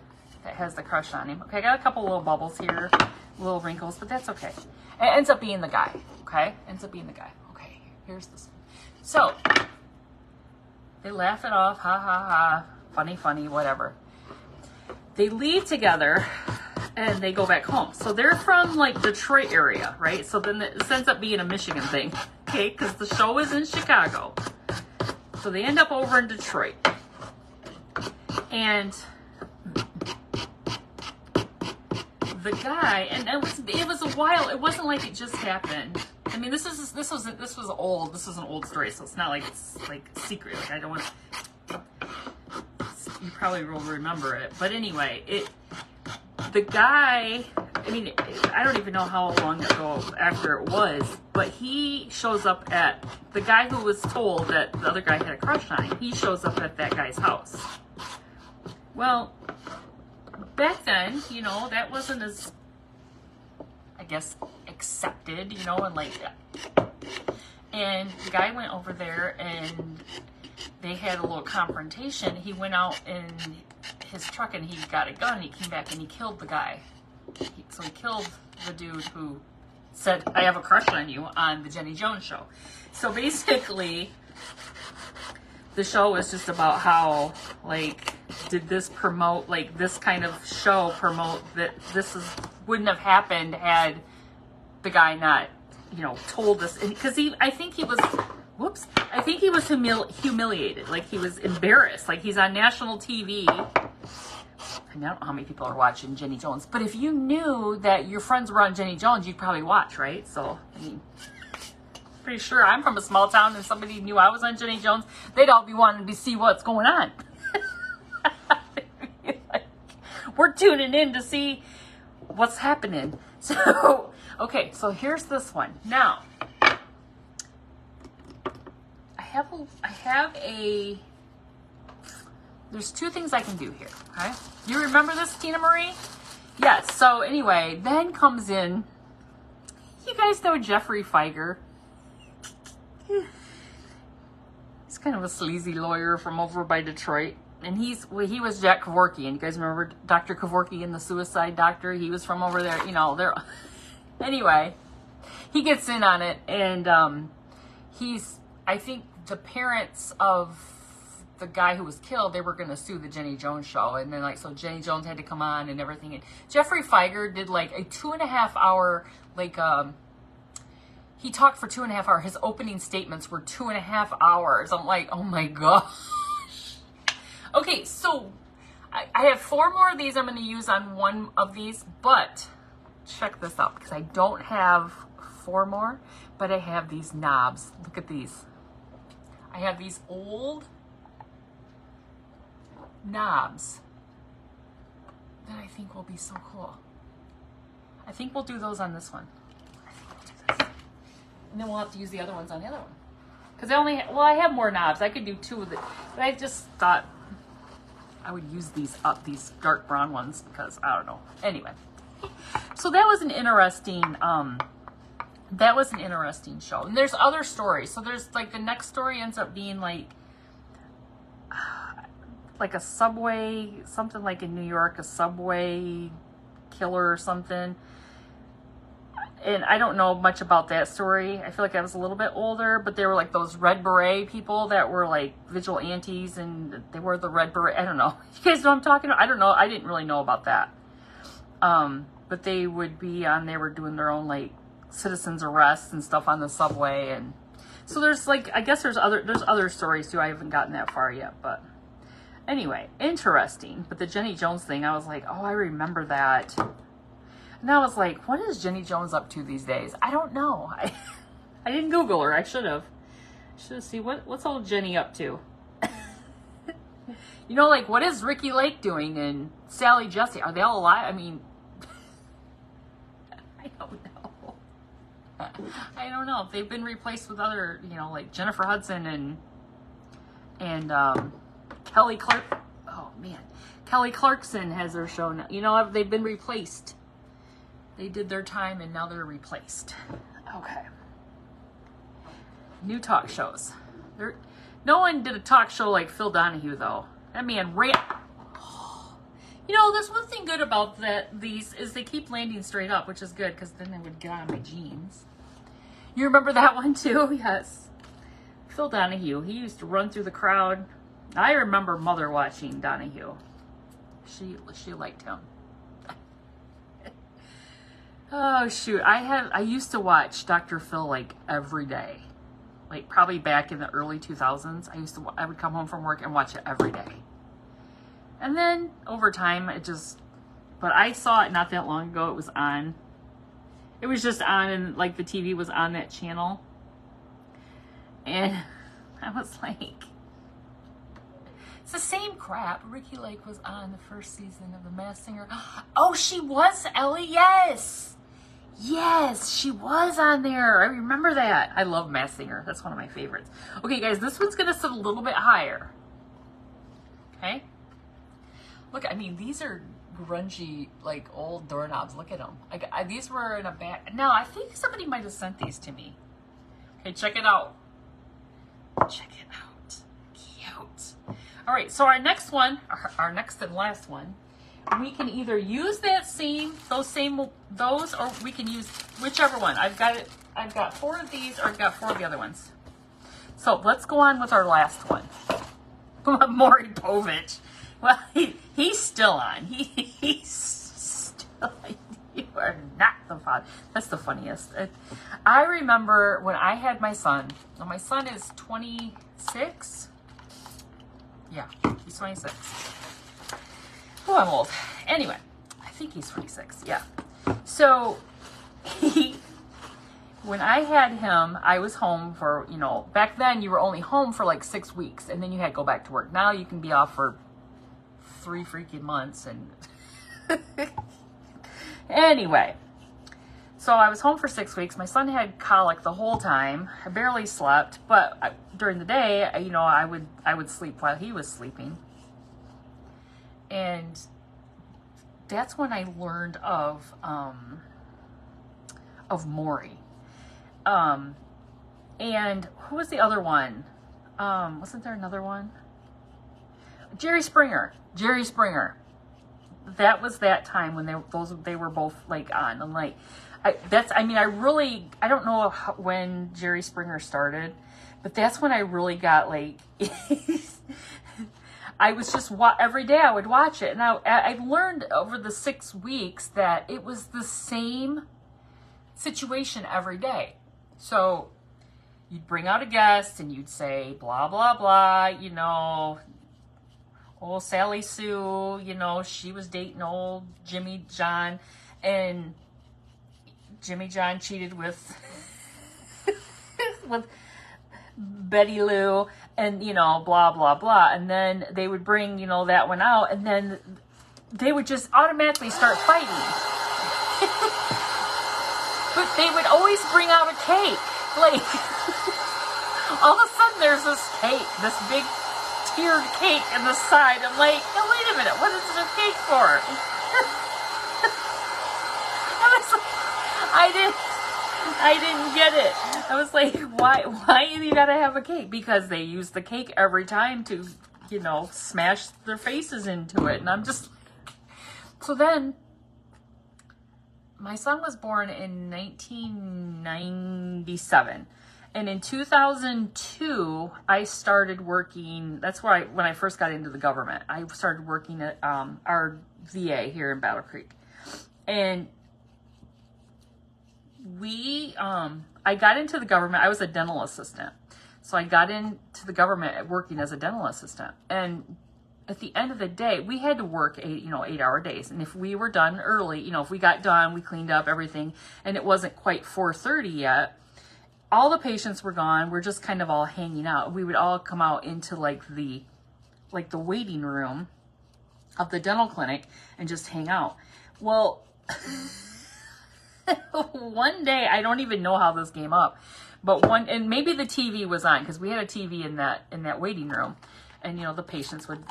that has the crush on him. Okay, I got a couple little bubbles here, little wrinkles, but that's okay. It ends up being the guy, okay? Ends up being the guy. Okay, here's this. So, they laugh it off, ha ha ha, funny, funny, whatever. They leave together, and they go back home. So they're from like Detroit area, right? So then it ends up being a Michigan thing, okay? Because the show is in Chicago. So they end up over in Detroit. And the guy, and it was a while, it wasn't like it just happened. I mean, this was old, this was an old story, so it's not like it's like secret. Like I don't want, you probably will remember it. But anyway, the guy, I mean, I don't even know how long ago after it was, but he shows up at, the guy who was told that the other guy had a crush on him, he shows up at that guy's house. Well, back then, you know, that wasn't as, I guess, accepted, you know, and like, and the guy went over there and they had a little confrontation. He went out in his truck and he got a gun. He came back and he killed the guy. So he killed the dude who said, I have a crush on you, on the Jenny Jones show. So basically, the show was just about how, like, did this promote, like, this kind of show promote that wouldn't have happened had the guy not, you know, told us. Because I think he was humiliated. Like, he was embarrassed. Like, he's on national TV. I mean, I don't know how many people are watching Jenny Jones, but if you knew that your friends were on Jenny Jones, you'd probably watch, right? So, I mean, pretty sure I'm from a small town and somebody knew I was on Jenny Jones, they'd all be wanting to see what's going on. Like, we're tuning in to see what's happening. So, okay, so here's this one. Now, I have a, there's two things I can do here, okay? You remember this, Tina Marie? Yes, so anyway, then comes in, you guys know Jeffrey Feiger? He's kind of a sleazy lawyer from over by Detroit. And he was Jack Kevorkian. You guys remember Dr. Kevorkian, the suicide doctor? He was from over there, you know, there. Anyway, he gets in on it. And I think the parents of the guy who was killed, they were going to sue the Jenny Jones show. And then, like, so Jenny Jones had to come on and everything. And Jeffrey Feiger did, like, a 2.5 hour, like, he talked for 2.5 hours. His opening statements were 2.5 hours. I'm like, oh my gosh. Okay, so I have 4 more of these I'm going to use on one of these, but check this out because I don't have 4 more, but I have these knobs. Look at these. I have these old knobs that I think will be so cool. I think we'll do those on this one. And then we'll have to use the other ones on the other one. Because I have more knobs. I could do 2 of it. But I just thought I would use these dark brown ones because, I don't know. Anyway. So that was an interesting, show. And there's other stories. So there's, like, the next story ends up being, like a subway, something like in New York, a subway killer or something. And I don't know much about that story. I feel like I was a little bit older, but they were like those red beret people that were like vigilantes and they wore the red beret. I don't know. You guys know what I'm talking about? I don't know. I didn't really know about that. But they would be they were doing their own like citizens arrests and stuff on the subway. And so there's like, I guess there's other stories too. I haven't gotten that far yet, but anyway, interesting. But the Jenny Jones thing, I was like, oh, I remember that. And I was like, what is Jenny Jones up to these days? I don't know. I didn't Google her. I should have. See what's old Jenny up to? You know, like, what is Ricky Lake doing and Sally Jesse? Are they all alive? I mean, I don't know. I don't know. If they've been replaced with other, you know, like Jennifer Hudson and Kelly Clark. Oh, man. Kelly Clarkson has her show now. You know, they've been replaced. They did their time and now they're replaced. Okay. New talk shows. No one did a talk show like Phil Donahue, though. That man ran. You know, there's one thing good about these is they keep landing straight up, which is good because then they would get on my jeans. You remember that one too? Yes. Phil Donahue. He used to run through the crowd. I remember Mother watching Donahue. She liked him. Oh shoot, I used to watch Dr. Phil like every day. Like probably back in the early 2000s. I would come home from work and watch it every day. And then over time but I saw it not that long ago. It was on. It was just on and like the TV was on that channel. And I was like, it's the same crap. Ricky Lake was on the first season of The Masked Singer. Oh, she was, Ellie, yes. Yes, she was on there. I remember that. I love Masked Singer. That's one of my favorites. Okay, guys, this one's going to sit a little bit higher. Okay? Look, I mean, these are grungy, like, old doorknobs. Look at them. These were in a bag. No, I think somebody might have sent these to me. Okay, check it out. Check it out. Cute. All right, so our next one, our next and last one, we can either use those, or we can use whichever one. I've got 4 of these, or I've got 4 of the other ones. So let's go on with our last one. Maury Povich. Well, he's still on. He's still. You are not the father. That's the funniest. I remember when I had my son. Well, my son is 26. Yeah, he's 26. Oh, I'm old. Anyway, I think he's 26. Yeah. So when I had him, I was home for, back then you were only home for like 6 weeks and then you had to go back to work. Now you can be off for 3 freaking months. And anyway, so I was home for 6 weeks. My son had colic the whole time. I barely slept, but during the day, I would sleep while he was sleeping. And that's when I learned of Maury. And who was the other one? Wasn't there another one? Jerry Springer. That was that time when they were both like on. And like, I don't know when Jerry Springer started, but that's when I really got like, I was just every day I would watch it. And I learned over the 6 weeks that it was the same situation every day. So you'd bring out a guest and you'd say, blah, blah, blah, old Sally Sue, she was dating old Jimmy John, and Jimmy John cheated with Betty Lou, and, blah, blah, blah. And then they would bring, that one out, and then they would just automatically start fighting. But they would always bring out a cake. Like, all of a sudden there's this cake, this big tiered cake in the side. I'm like, oh, wait a minute, what is this cake for? I didn't get it. I was like, why you gotta have a cake? Because they use the cake every time to, smash their faces into it. And I'm just, so then, my son was born in 1997. And in 2002, I started working, that's where when I first got into the government, I started working at our VA here in Battle Creek. And I got into the government, I was a dental assistant. So I got into the government working as a dental assistant. And at the end of the day, we had to work 8-hour days. And if we were done early, if we got done, we cleaned up everything, and it wasn't quite 4:30 yet, all the patients were gone. We're just kind of all hanging out. We would all come out into the waiting room of the dental clinic and just hang out. Well, one day, I don't even know how this came up, but and maybe the TV was on, because we had a TV in that waiting room, and the patients would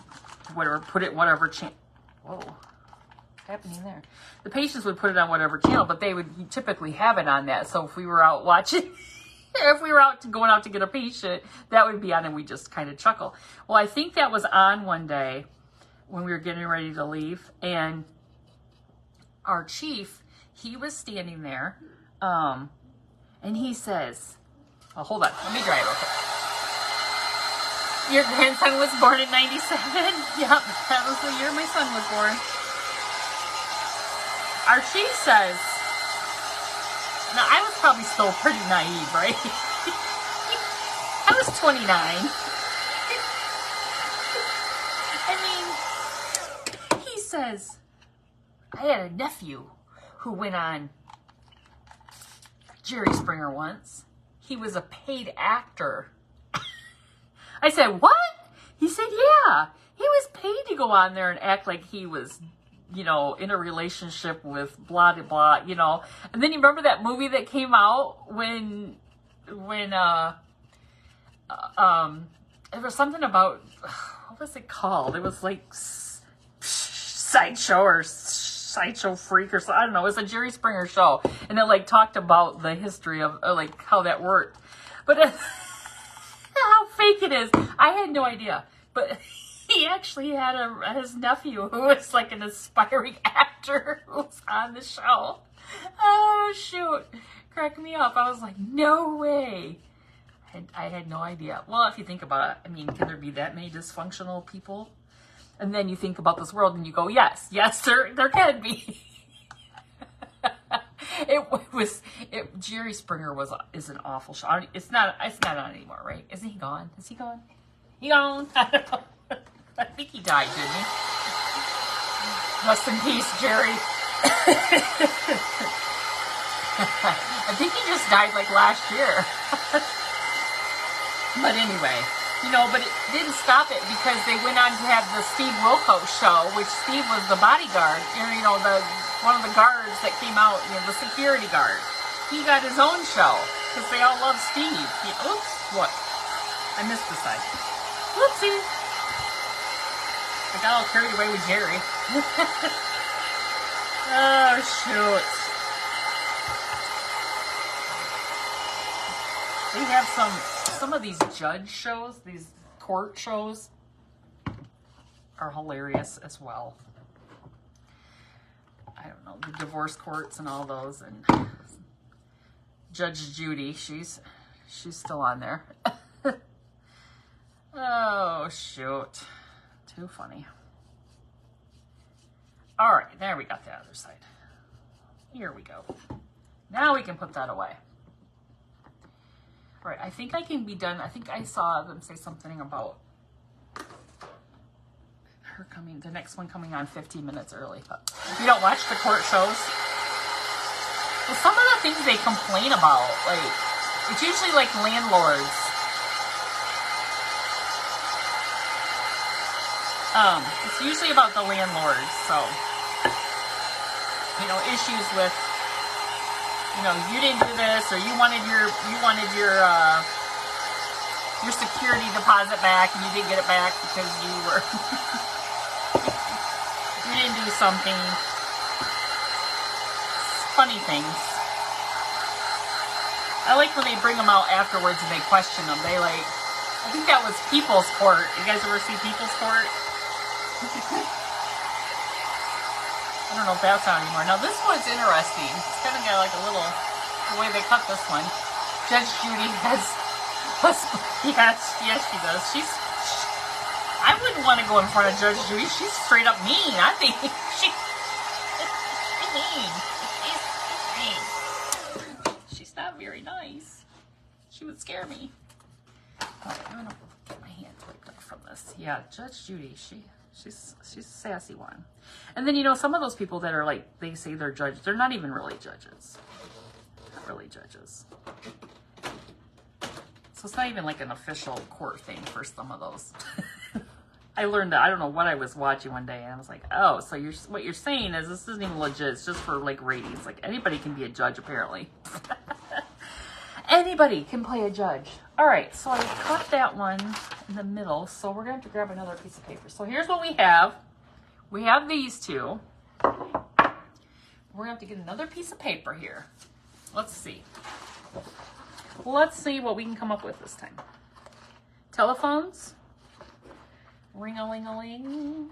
put it whatever channel. Whoa, what's happening there? The patients would put it on whatever channel, but they would typically have it on that. So if we were out watching, if we were going out to get a patient, that would be on, and we just kind of chuckle. Well, I think that was on one day when we were getting ready to leave, and our chief, he was standing there, and he says, oh, hold on, let me dry it real quick. Your grandson was born in 97? Yep, that was the year my son was born. Our chief says, now I was probably still pretty naive, right? I was 29. I mean, he says, I had a nephew who went on Jerry Springer once. He was a paid actor. I said, what? He said, yeah. He was paid to go on there and act like he was, in a relationship with blah, blah, blah, And then you remember that movie that came out when it was something about, what was it called? It was like Sideshow or Sideshow Freak or something. I don't know. It was a Jerry Springer show. And it talked about the history of how that worked. But how fake it is, I had no idea. But he actually had his nephew who was an aspiring actor who was on the show. Oh, shoot. Cracked me up. I was like, no way. I had no idea. Well, if you think about it, I mean, can there be that many dysfunctional people? And then you think about this world and you go, yes, there can be. Jerry Springer is an awful show. It's not on anymore, right? Isn't he gone? Is he gone? He gone? I don't know. I think he died, didn't he? Rest in peace, Jerry. I think he just died like last year. But anyway, but it didn't stop it because they went on to have the Steve Wilkos show, which Steve was the bodyguard, one of the guards that came out, the security guard. He got his own show because they all love Steve. Oops, what? I missed the side. Whoopsie. I got all carried away with Jerry. Oh, shoot. They have some of these judge shows, these court shows are hilarious as well. I don't know, the divorce courts and all those, and Judge Judy, she's still on there. Oh, shoot. Too funny. All right, there we got the other side. Here we go. Now we can put that away. All right, I think I can be done. I think I saw them say something about the next one coming on 15 minutes early. But you don't watch the court shows? Well, some of the things they complain about, it's usually like landlords. It's usually about the landlords, so, issues with, you didn't do this, or you wanted your security deposit back, and you didn't get it back because you didn't do something. Funny things. I like when they bring them out afterwards and they question them. I think that was People's Court. You guys ever see People's Court? I don't know if that's on anymore. Now this one's interesting. It's kind of got the way they cut this one. Judge Judy has, yes she does. I wouldn't want to go in front of Judge Judy. She's straight up mean. I think she's mean. She's not very nice. She would scare me. All right, I'm gonna get my hands wiped off from this. Yeah, Judge Judy, she's a sassy one. And then some of those people that are they say they're judges, they're not even really judges. Not really judges. So it's not even an official court thing for some of those. I learned that. I don't know what I was watching one day, and I was like, oh, so what you're saying is this isn't even legit. It's just for ratings. Anybody can be a judge, apparently. Anybody can play a judge. All right, so I cut that one in the middle, so we're going to have to grab another piece of paper. So here's what we have. We have these two. We're going to have to get another piece of paper here. Let's see. Let's see what we can come up with this time. Telephones. Ring-a-ling-a-ling.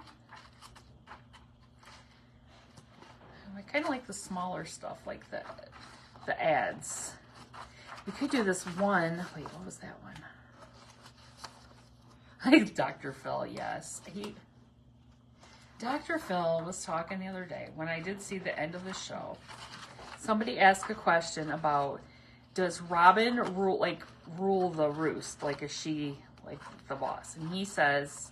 I kind of like the smaller stuff, like the ads. We could do this one. Wait, what was that one? Dr. Phil, yes. Dr. Phil was talking the other day when I did see the end of the show. Somebody asked a question about, does Robin rule the roost? Is she the boss? And he says,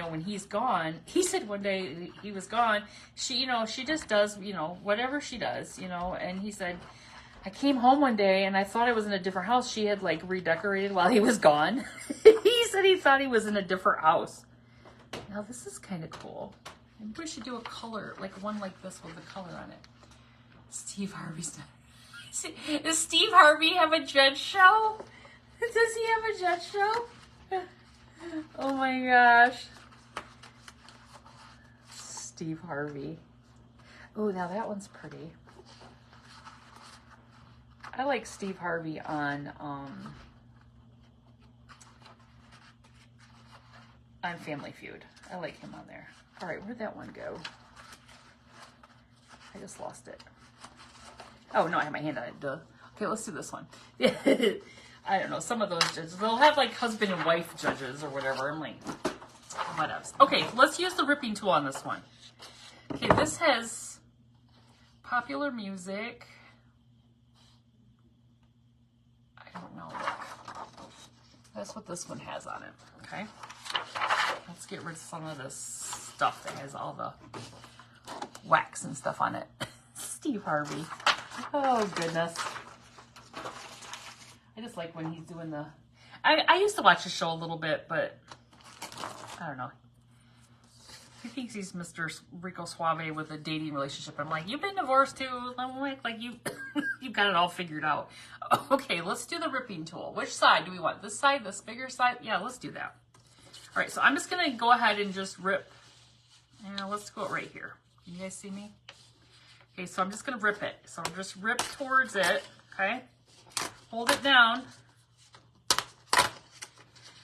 when he's gone, he said one day he was gone, she just does, whatever she does, and he said, I came home one day and I thought I was in a different house. She had redecorated while he was gone. He said he thought he was in a different house. Now this is kind of cool. Maybe we should do a color, one like this with a color on it. Steve Harvey's not. Does Steve Harvey have a judge show? Does he have a judge show? Oh my gosh. Steve Harvey. Oh, now that one's pretty. I like Steve Harvey on Family Feud. I like him on there. All right, where'd that one go? I just lost it. Oh, no, I have my hand on it. Duh. Okay, let's do this one. I don't know, some of those judges, they'll have like husband and wife judges or whatever. I'm like, what else? Okay, let's use the ripping tool on this one. Okay, this has popular music. I don't know, look. That's what this one has on it, okay? Let's get rid of some of this stuff that has all the wax and stuff on it. Steve Harvey. Oh, goodness. I just like when he's doing the... I used to watch the show a little bit, but I don't know. He thinks he's Mr. Rico Suave with a dating relationship. I'm like, you've been divorced too. I'm like you've got it all figured out. Okay, let's do the ripping tool. Which side do we want? This side, this bigger side? Yeah, let's do that. All right, so I'm just going to go ahead and just rip. And let's go right here. Can you guys see me? Okay, so I'm just going to rip it. So I'll just rip towards it, okay? Hold it down.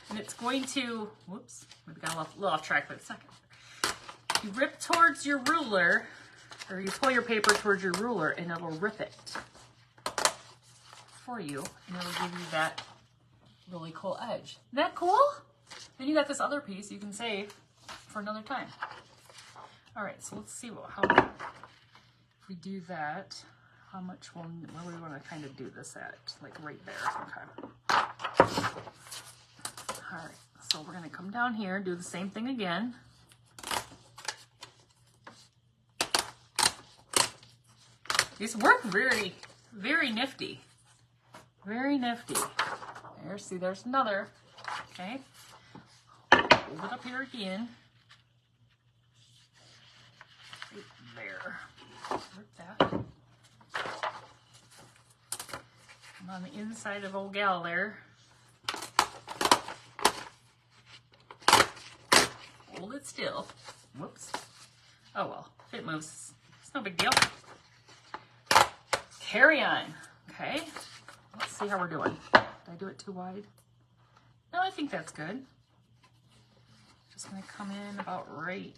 And it's going to, whoops, we got a little off track for a second. You rip towards your ruler, or you pull your paper towards your ruler, and it'll rip it for you, and it'll give you that really cool edge. Isn't that cool? Then you got this other piece you can save for another time. All right, so let's see how if we do that, how much where we want to kind of do this at, like right there. Okay. All right, so we're going to come down here and do the same thing again. These work very, very nifty. Very nifty. There, see, there's another. Okay. Hold it up here again. Right there. Rip that. I'm on the inside of old gal there. Hold it still. Whoops. Oh well, if it moves, it's no big deal. Carry on. Okay. Let's see how we're doing. Did I do it too wide? No, I think that's good. Just gonna come in about right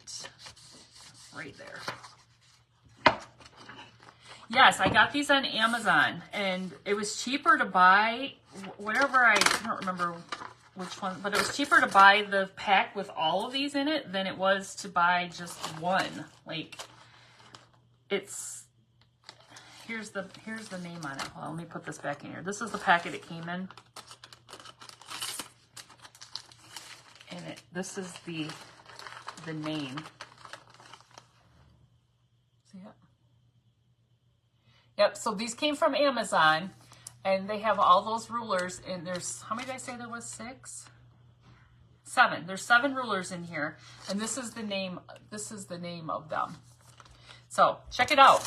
there. Yes, I got these on Amazon, and it was cheaper to buy whatever, I don't remember which one, but it was cheaper to buy the pack with all of these in it than it was to buy just one. Like, it's, here's the name on it. Well, let me put this back in here. This is the packet it came in. And this is the name. See it? Yep, so these came from Amazon, and they have all those rulers, and there's, how many did I say there was? 6? 7. There's 7 rulers in here, and this is the name of them. So, check it out.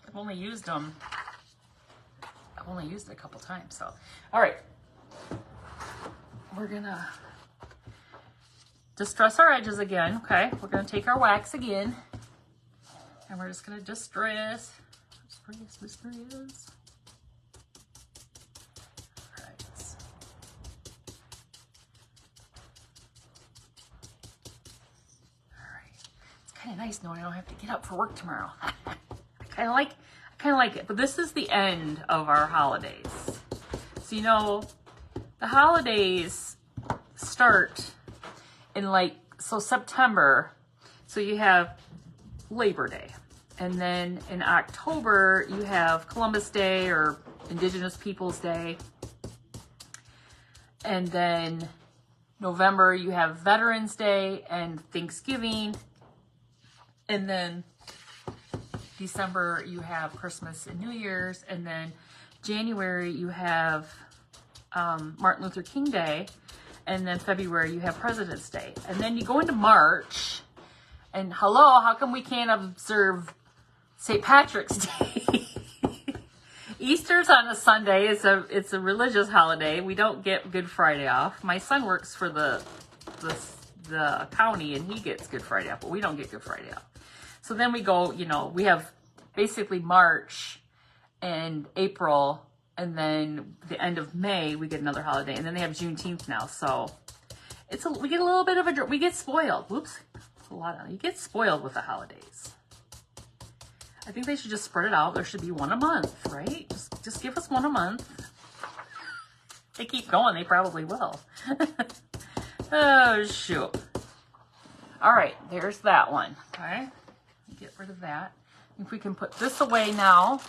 I've only used them. I've only used it a couple times, so. All right. We're gonna distress our edges again, okay? We're gonna take our wax again, and we're just gonna distress. Distress. All right. All right. It's kind of nice knowing I don't have to get up for work tomorrow. I kind of like it. But this is the end of our holidays. So, you know, the holidays start in September. So you have Labor Day. And then in October, you have Columbus Day or Indigenous Peoples Day. And then November, you have Veterans Day and Thanksgiving. And then December, you have Christmas and New Year's. And then January, you have Martin Luther King Day. And then February, you have President's Day. And then you go into March. And hello, how come we can't observe St. Patrick's Day? Easter's on a Sunday. It's a religious holiday. We don't get Good Friday off. My son works for the county, and he gets Good Friday off, but we don't get Good Friday off. So then we go, you know, we have basically March and April, and then the end of May we get another holiday, and then they have Juneteenth now. So we get a little bit of we get spoiled. Whoops, that's a lot. You get spoiled with the holidays. I think they should just spread it out. There should be one a month, right? Just give us one a month. They keep going, they probably will. Oh, shoot. All right, there's that one. Okay, get rid of that. If we can put this away now.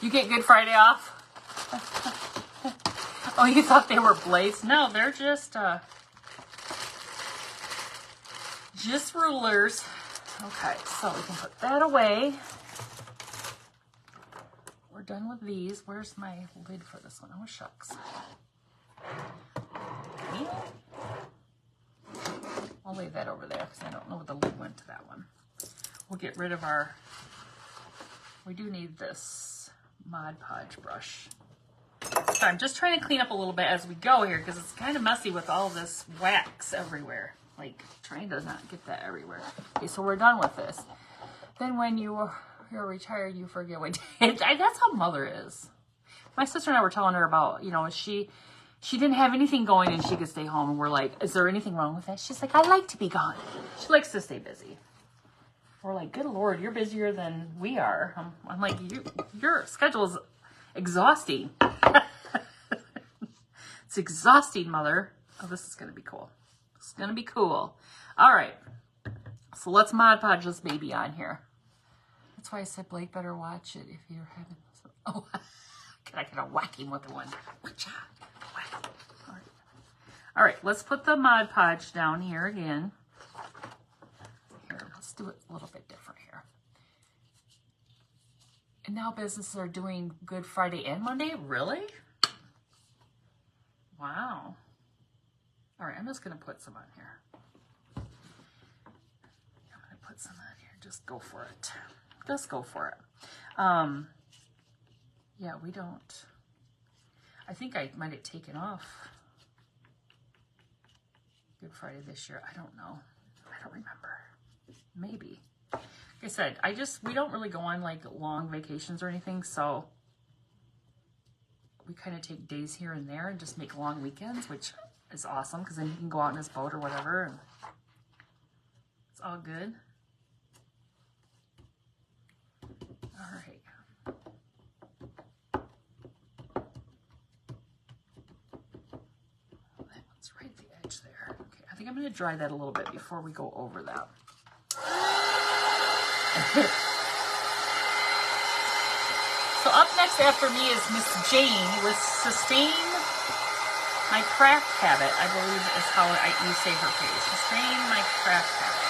You get Good Friday off? Oh, you thought they were blades? No, they're just rulers. Okay, so we can put that away. We're done with these. Where's my lid for this one? Oh, shucks. Okay. I'll leave that over there because I don't know where the lid went to that one. We'll get rid of our... We do need this Mod Podge brush. So I'm just trying to clean up a little bit as we go here because it's kind of messy with all this wax everywhere. Like, trying to not get that everywhere. Okay, so we're done with this. Then when you're retired, you forget what that's how Mother is. My sister and I were telling her about, you know, she didn't have anything going and she could stay home. And we're like, is there anything wrong with that? She's like, I like to be gone. She likes to stay busy. We're like, good Lord, you're busier than we are. I'm like, your schedule is exhausting. It's exhausting, Mother. Oh, this is going to be cool. It's going to be cool. All right. So let's Mod Podge this baby on here. That's why I said Blake better watch it if you're having... Oh, I gotta whack him with one. Whack. All right, let's put the Mod Podge down here again. Here, let's do it a little bit different here. And now businesses are doing Good Friday and Monday? Really? Wow. All right, I'm just going to put some on here. I'm going to put some on here. Just go for it. Just go for it. Yeah, we don't... I think I might have taken off Good Friday this year. I don't know. I don't remember. Maybe. Like I said, we don't really go on like long vacations or anything, so we kind of take days here and there and just make long weekends, which is awesome because then you can go out in his boat or whatever and it's all good. All right. That one's right at the edge there. Okay, I think I'm going to dry that a little bit before we go over that. So up next after me is Miss Jane with Sustain My Craft Habit, I believe is how you say her page. Sustain My Craft Habit.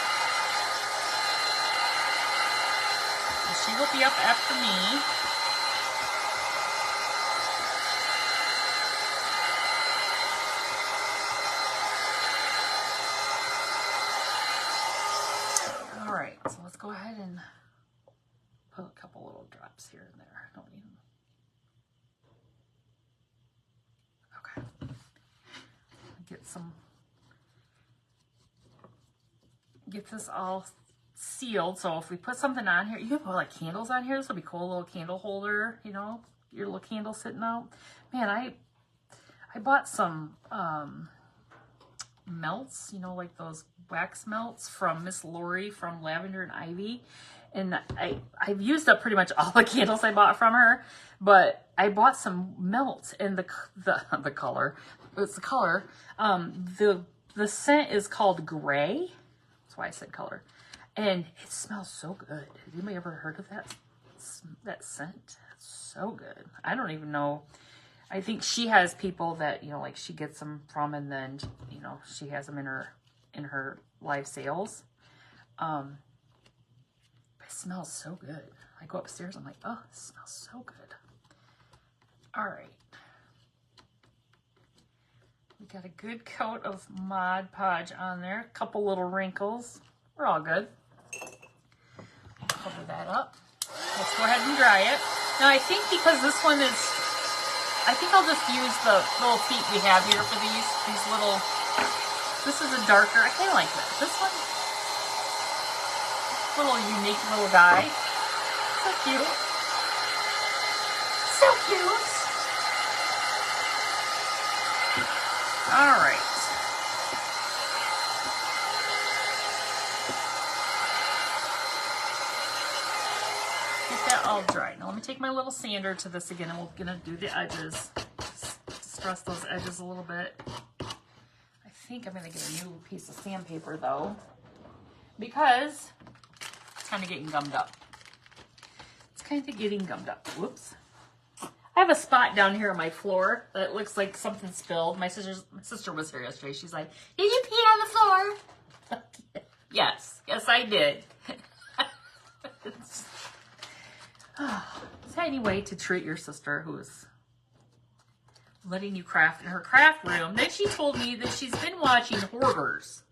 And she will be up after me. All right, so let's go ahead and put a couple little drops here and there. Don't even... Okay. Get this all sealed. So if we put something on here, you can put like candles on here. This will be cool. A little candle holder, you know, your little candle sitting out. Man, I bought some melts, you know, like those wax melts from Miss Lori from Lavender and Ivy. And I've used up pretty much all the candles I bought from her, but I bought some melts and the color, it's the color. The scent is called Gray. That's why I said color. And it smells so good. Have anybody ever heard of that scent? It's so good. I don't even know. I think she has people that, you know, like she gets them from and then, you know, she has them in her live sales. It smells so good. I go upstairs, I'm like, oh, it smells so good. All right. We got a good coat of Mod Podge on there. A couple little wrinkles. We're all good. Cover that up. Let's go ahead and dry it. Now I think because this one is, I think I'll just use the little feet we have here for these little, this is a darker, I kind of like that. This one, little unique little guy. So cute. So cute. All right. all dry. Now let me take my little sander to this again, and we're gonna do the edges. Just stress those edges a little bit. I think I'm gonna get a new piece of sandpaper though, because it's kind of getting gummed up. It's kind of getting gummed up. Whoops. I have a spot down here on my floor that looks like something spilled. My sister was here yesterday. She's like, "Did you pee on the floor?" Yes, I did. It's any way to treat your sister who is letting you craft in her craft room. Then she told me that she's been watching Hoarders.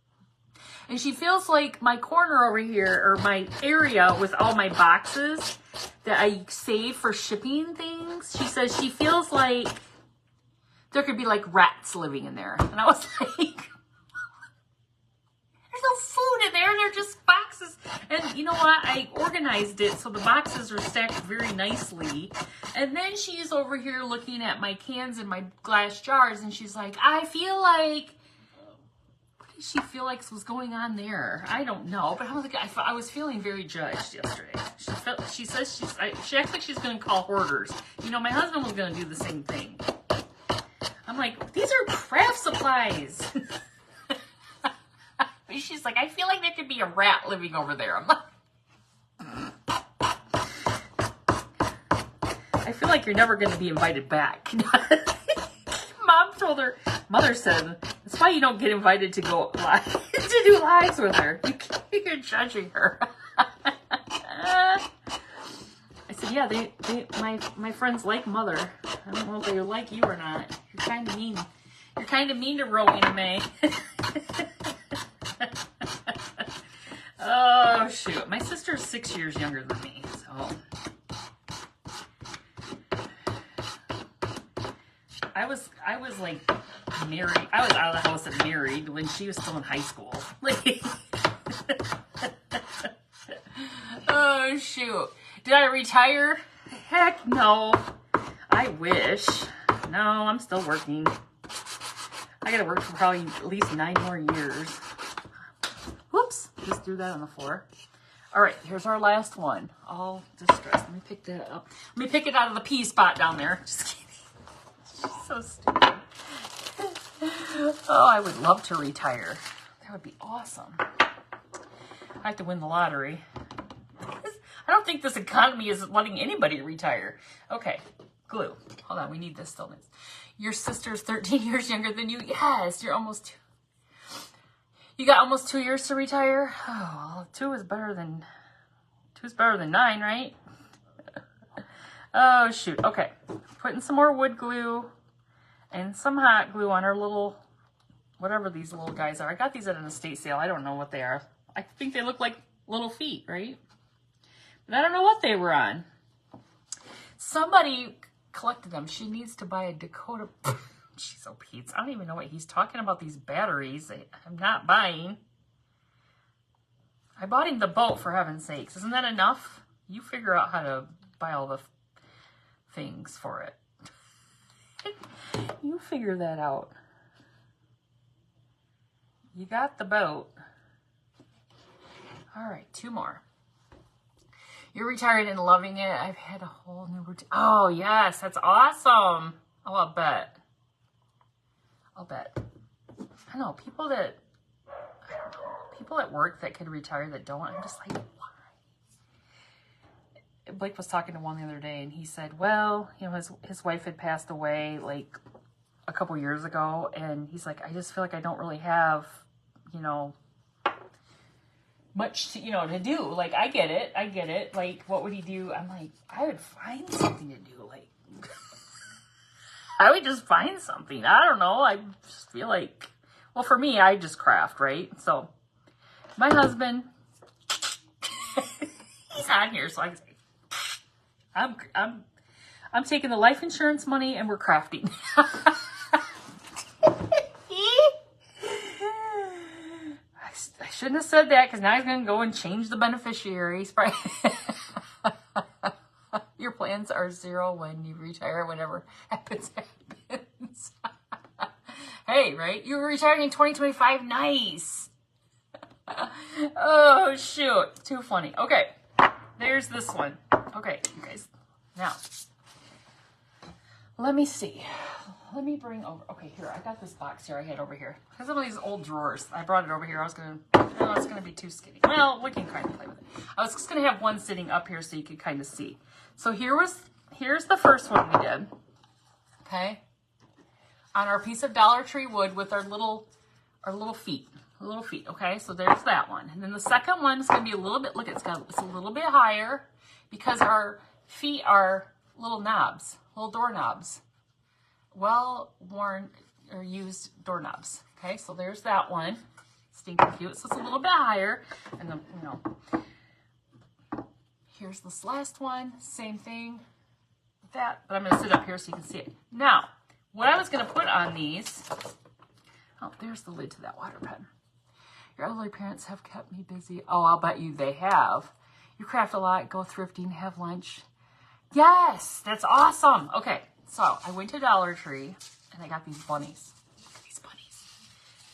And she feels like my corner over here, or my area with all my boxes that I save for shipping things, she says she feels like there could be like rats living in there. And I was like, there's no food in there. They're just boxes. And you know what? I organized it so the boxes are stacked very nicely. And then she's over here looking at my cans and my glass jars, and she's like, I feel like... she feel like was going on there? I don't know, but I was feeling very judged yesterday. She says she acts like she's going to call Hoarders. You know, my husband was going to do the same thing. I'm like, these are craft supplies. She's like, I feel like there could be a rat living over there. I'm like, I feel like you're never going to be invited back. Mom told her, mother said, that's why you don't get invited to go live, to do lives with her. You're judging her. I said, yeah, my friends like mother. I don't know if they like you or not. You're kind of mean. You're kind of mean to Rowena May. Oh, shoot. My sister's 6 years younger than me, so... I was like married. I was out of the house and married when she was still in high school. Oh, shoot. Did I retire? Heck no. I wish. No, I'm still working. I gotta work for probably at least 9 more years. Whoops. Just threw that on the floor. All right, here's our last one. All distressed. Let me pick that up. Let me pick it out of the pea spot down there. Just kidding. She's so stupid. Oh, I would love to retire. That would be awesome. I have to win the lottery. I don't think this economy is letting anybody retire. Okay, glue. Hold on, we need this still. Your sister's 13 years younger than you. Yes, you're almost... You got almost 2 years to retire? Oh, well, 2 is better than 9, right? Oh, shoot. Okay. Putting some more wood glue and some hot glue on our little, whatever these little guys are. I got these at an estate sale. I don't know what they are. I think they look like little feet, right? But I don't know what they were on. Somebody collected them. She needs to buy a Dakota. Jeez, oh, Pete. I don't even know what he's talking about, these batteries. I'm not buying. I bought him the boat, for heaven's sakes. Isn't that enough? You figure out how to buy all the things for it. You figure that out. You got the boat. All right, 2 more. You're retired and loving it. I've had a whole new routine. Oh, yes, that's awesome. Oh, I'll bet. I know, people at work that could retire that don't, I'm just like, why? Blake was talking to one the other day, and he said, well, you know, his wife had passed away like a couple years ago, and he's like, I just feel like I don't really have, you know, much to, you know, to do. Like, I get it. Like, what would he do? I'm like, I would find something to do. Like, I would just find something. I don't know. I just feel like, well, for me, I just craft, right? So, my husband, he's on here, so I can say, I'm taking the life insurance money and we're crafting. I shouldn't have said that, because now he's going to go and change the beneficiaries. Your plans are 0 when you retire. Whatever happens, happens. Hey, right? You're retiring in 2025. Nice. Oh, shoot. Too funny. Okay. There's this one. Okay, you guys. Now, let me see. Let me bring over. Okay, here. I got this box here I had over here. I have some of these old drawers. I brought it over here. It's gonna be too skinny. Well, we can kind of play with it. I was just gonna have one sitting up here so you could kind of see. So here's the first one we did. Okay. On our piece of Dollar Tree wood with our little feet. Little feet. Okay, so there's that one. And then the second one is gonna be a little bit. Look, it's a little bit higher because our feet are little knobs, little doorknobs. Well worn or used doorknobs. Okay, so there's that one. Stinking cute. So it's a little bit higher. And then, here's this last one. Same thing. That, but I'm going to sit up here so you can see it. Now, what I was going to put on these. Oh, there's the lid to that water pen. Your elderly parents have kept me busy. Oh, I'll bet you they have. You craft a lot, go thrifting, have lunch. Yes, that's awesome. Okay. So I went to Dollar Tree and I got these bunnies. Look at these bunnies.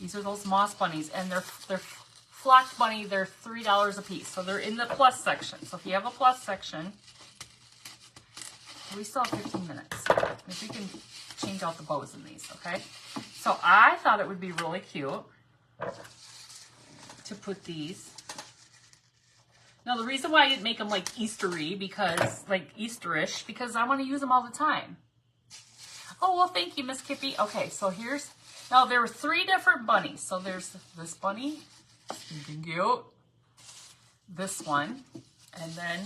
These are those moss bunnies, and they're flocked bunny. They're $3 a piece. So they're in the plus section. So if you have a plus section, we still have 15 minutes. If we can change out the bows in these, okay? So I thought it would be really cute to put these. Now the reason why I didn't make them like Eastery, because like Easterish, because I want to use them all the time. Oh, well, thank you, Miss Kippy. Okay, so now there were 3 different bunnies. So there's this bunny, cute, this one, and then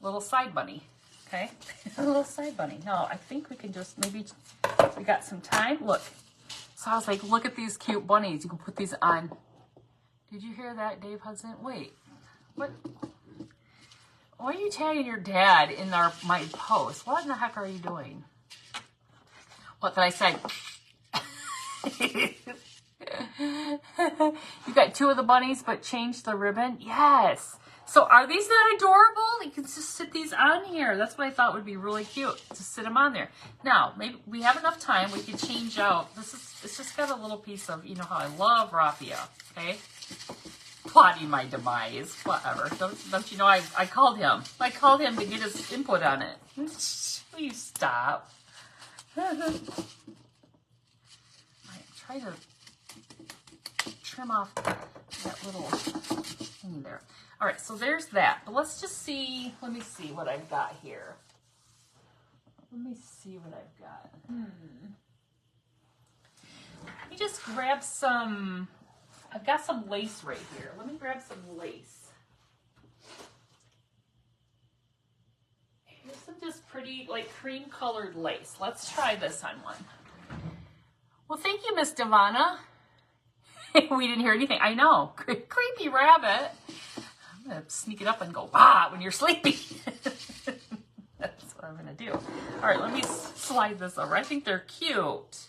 little side bunny, okay? A little side bunny. Now, I think we can just maybe, we got some time. Look, so I was like, look at these cute bunnies. You can put these on. Did you hear that, Dave Hudson? Wait, what? Why are you tagging your dad in my post? What in the heck are you doing? What did I say? You got 2 of the bunnies, but changed the ribbon? Yes. So are these not adorable? You can just sit these on here. That's what I thought would be really cute, to sit them on there. Now, maybe we have enough time. We can change out. It's just got a little piece of, you know how I love raffia, okay? Plotting my demise, whatever. Don't you know I called him. I called him to get his input on it. Will you stop? I try to trim off that little thing there. All right, so there's that. But let's just see. Let me see what I've got here. Let me see what I've got. Let me just grab some. I've got some lace right here. Let me grab some lace. Here's some just pretty, like, cream colored lace. Let's try this on one. Well, thank you, Miss Devana. We didn't hear anything. I know. Creepy rabbit. I'm going to sneak it up and go, "Bah," when you're sleepy. That's what I'm going to do. All right, let me slide this over. I think they're cute.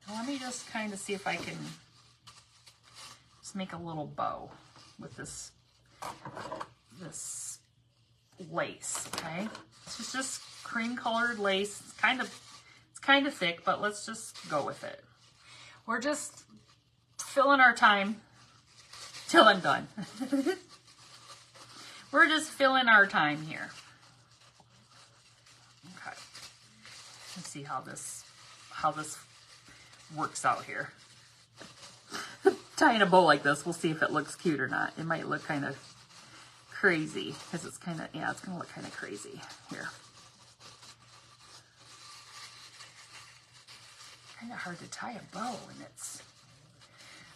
Let me just kind of see if I can just make a little bow with this lace, okay? It's just cream colored lace. It's kind of thick, but let's just go with it. We're just filling our time till I'm done. We're just filling our time here. Okay. Let's see how this works out here. Tying a bow like this, we'll see if it looks cute or not. It might look kind of crazy because it's kind of, yeah, it's going to look kind of crazy here. Kind of hard to tie a bow when it's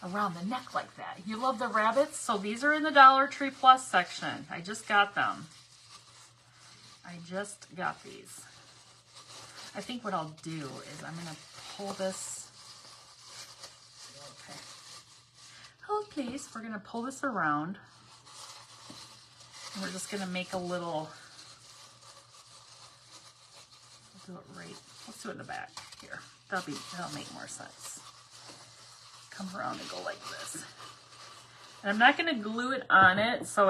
around the neck like that. You love the rabbits? So these are in the Dollar Tree Plus section. I just got them. I just got these. I think what I'll do is I'm going to pull this. Okay. Hold please. We're going to pull this around. And we're just going to make a little, we'll do it right, let's do it in the back here. That'll make more sense. Come around and go like this. And I'm not going to glue it on it so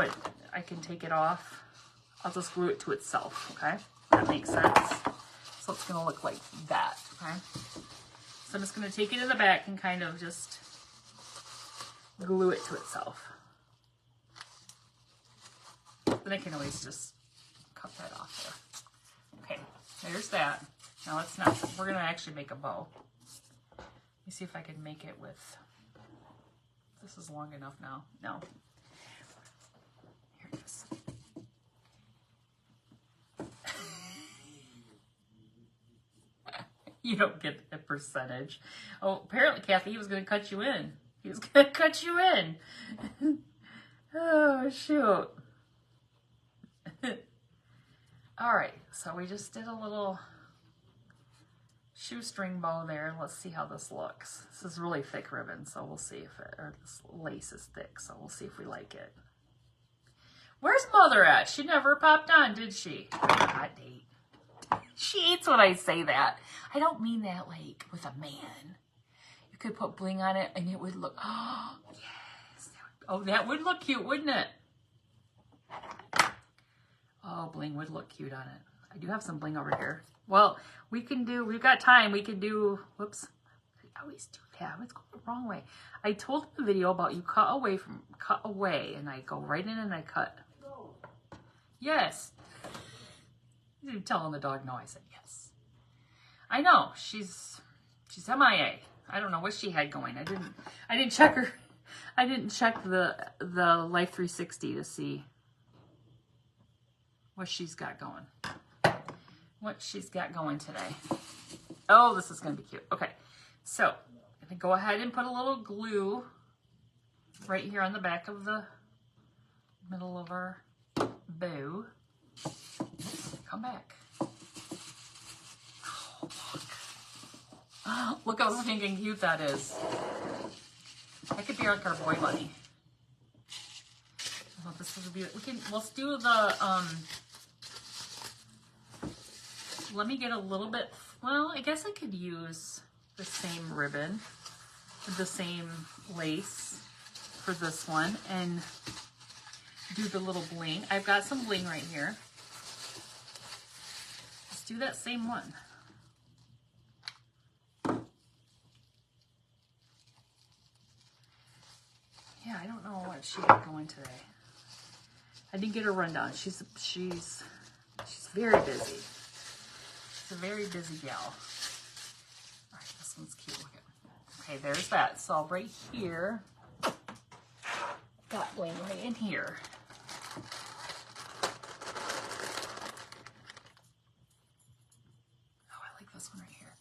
I can take it off. I'll just glue it to itself, okay? That makes sense. So it's going to look like that, okay? So I'm just going to take it in the back and kind of just glue it to itself. Did And I can always just cut that off there. Okay, there's that. Now let's not, we're going to actually make a bow. Let me see if I can make it with, this is long enough now. No. Here it is. You don't get the percentage. Oh, apparently, Kathy, he was going to cut you in. He was going to cut you in. Oh, shoot. All right, so we just did a little shoestring bow there. Let's see how this looks. This is really thick ribbon, so we'll see if it, or this lace is thick, so we'll see if we like it. Where's Mother at? She never popped on, did she? Hot date. She hates when I say that. I don't mean that like with a man. You could put bling on it and it would look, oh, yes. Oh, that would look cute, wouldn't it? Oh, bling would look cute on it. I do have some bling over here. Well, we can do, we've got time. We can do, whoops. I always do that. It's going the wrong way. I told the video about you cut away, and I go right in and I cut. No. Yes. You're telling the dog no, I said yes. I know, she's MIA. I don't know what she had going. I didn't check her. I didn't check the Life 360 to see what she's got going. What she's got going today. Oh, this is going to be cute. Okay, so I'm going to go ahead and put a little glue right here on the back of the middle of our bow. Come back. Oh, look. Oh, look how stinking cute that is. That could be like our boy bunny. Oh, this is beautiful. Let's do the, let me get a little bit, well, I guess I could use the same ribbon, the same lace for this one, and do the little bling. I've got some bling right here. Let's do that same one. Yeah, I don't know what she had going today. I didn't get a rundown. She's very busy. She's a very busy gal. All right, this one's cute looking. Okay, there's that. So right here, got bling right in here. Oh, I like this one right here.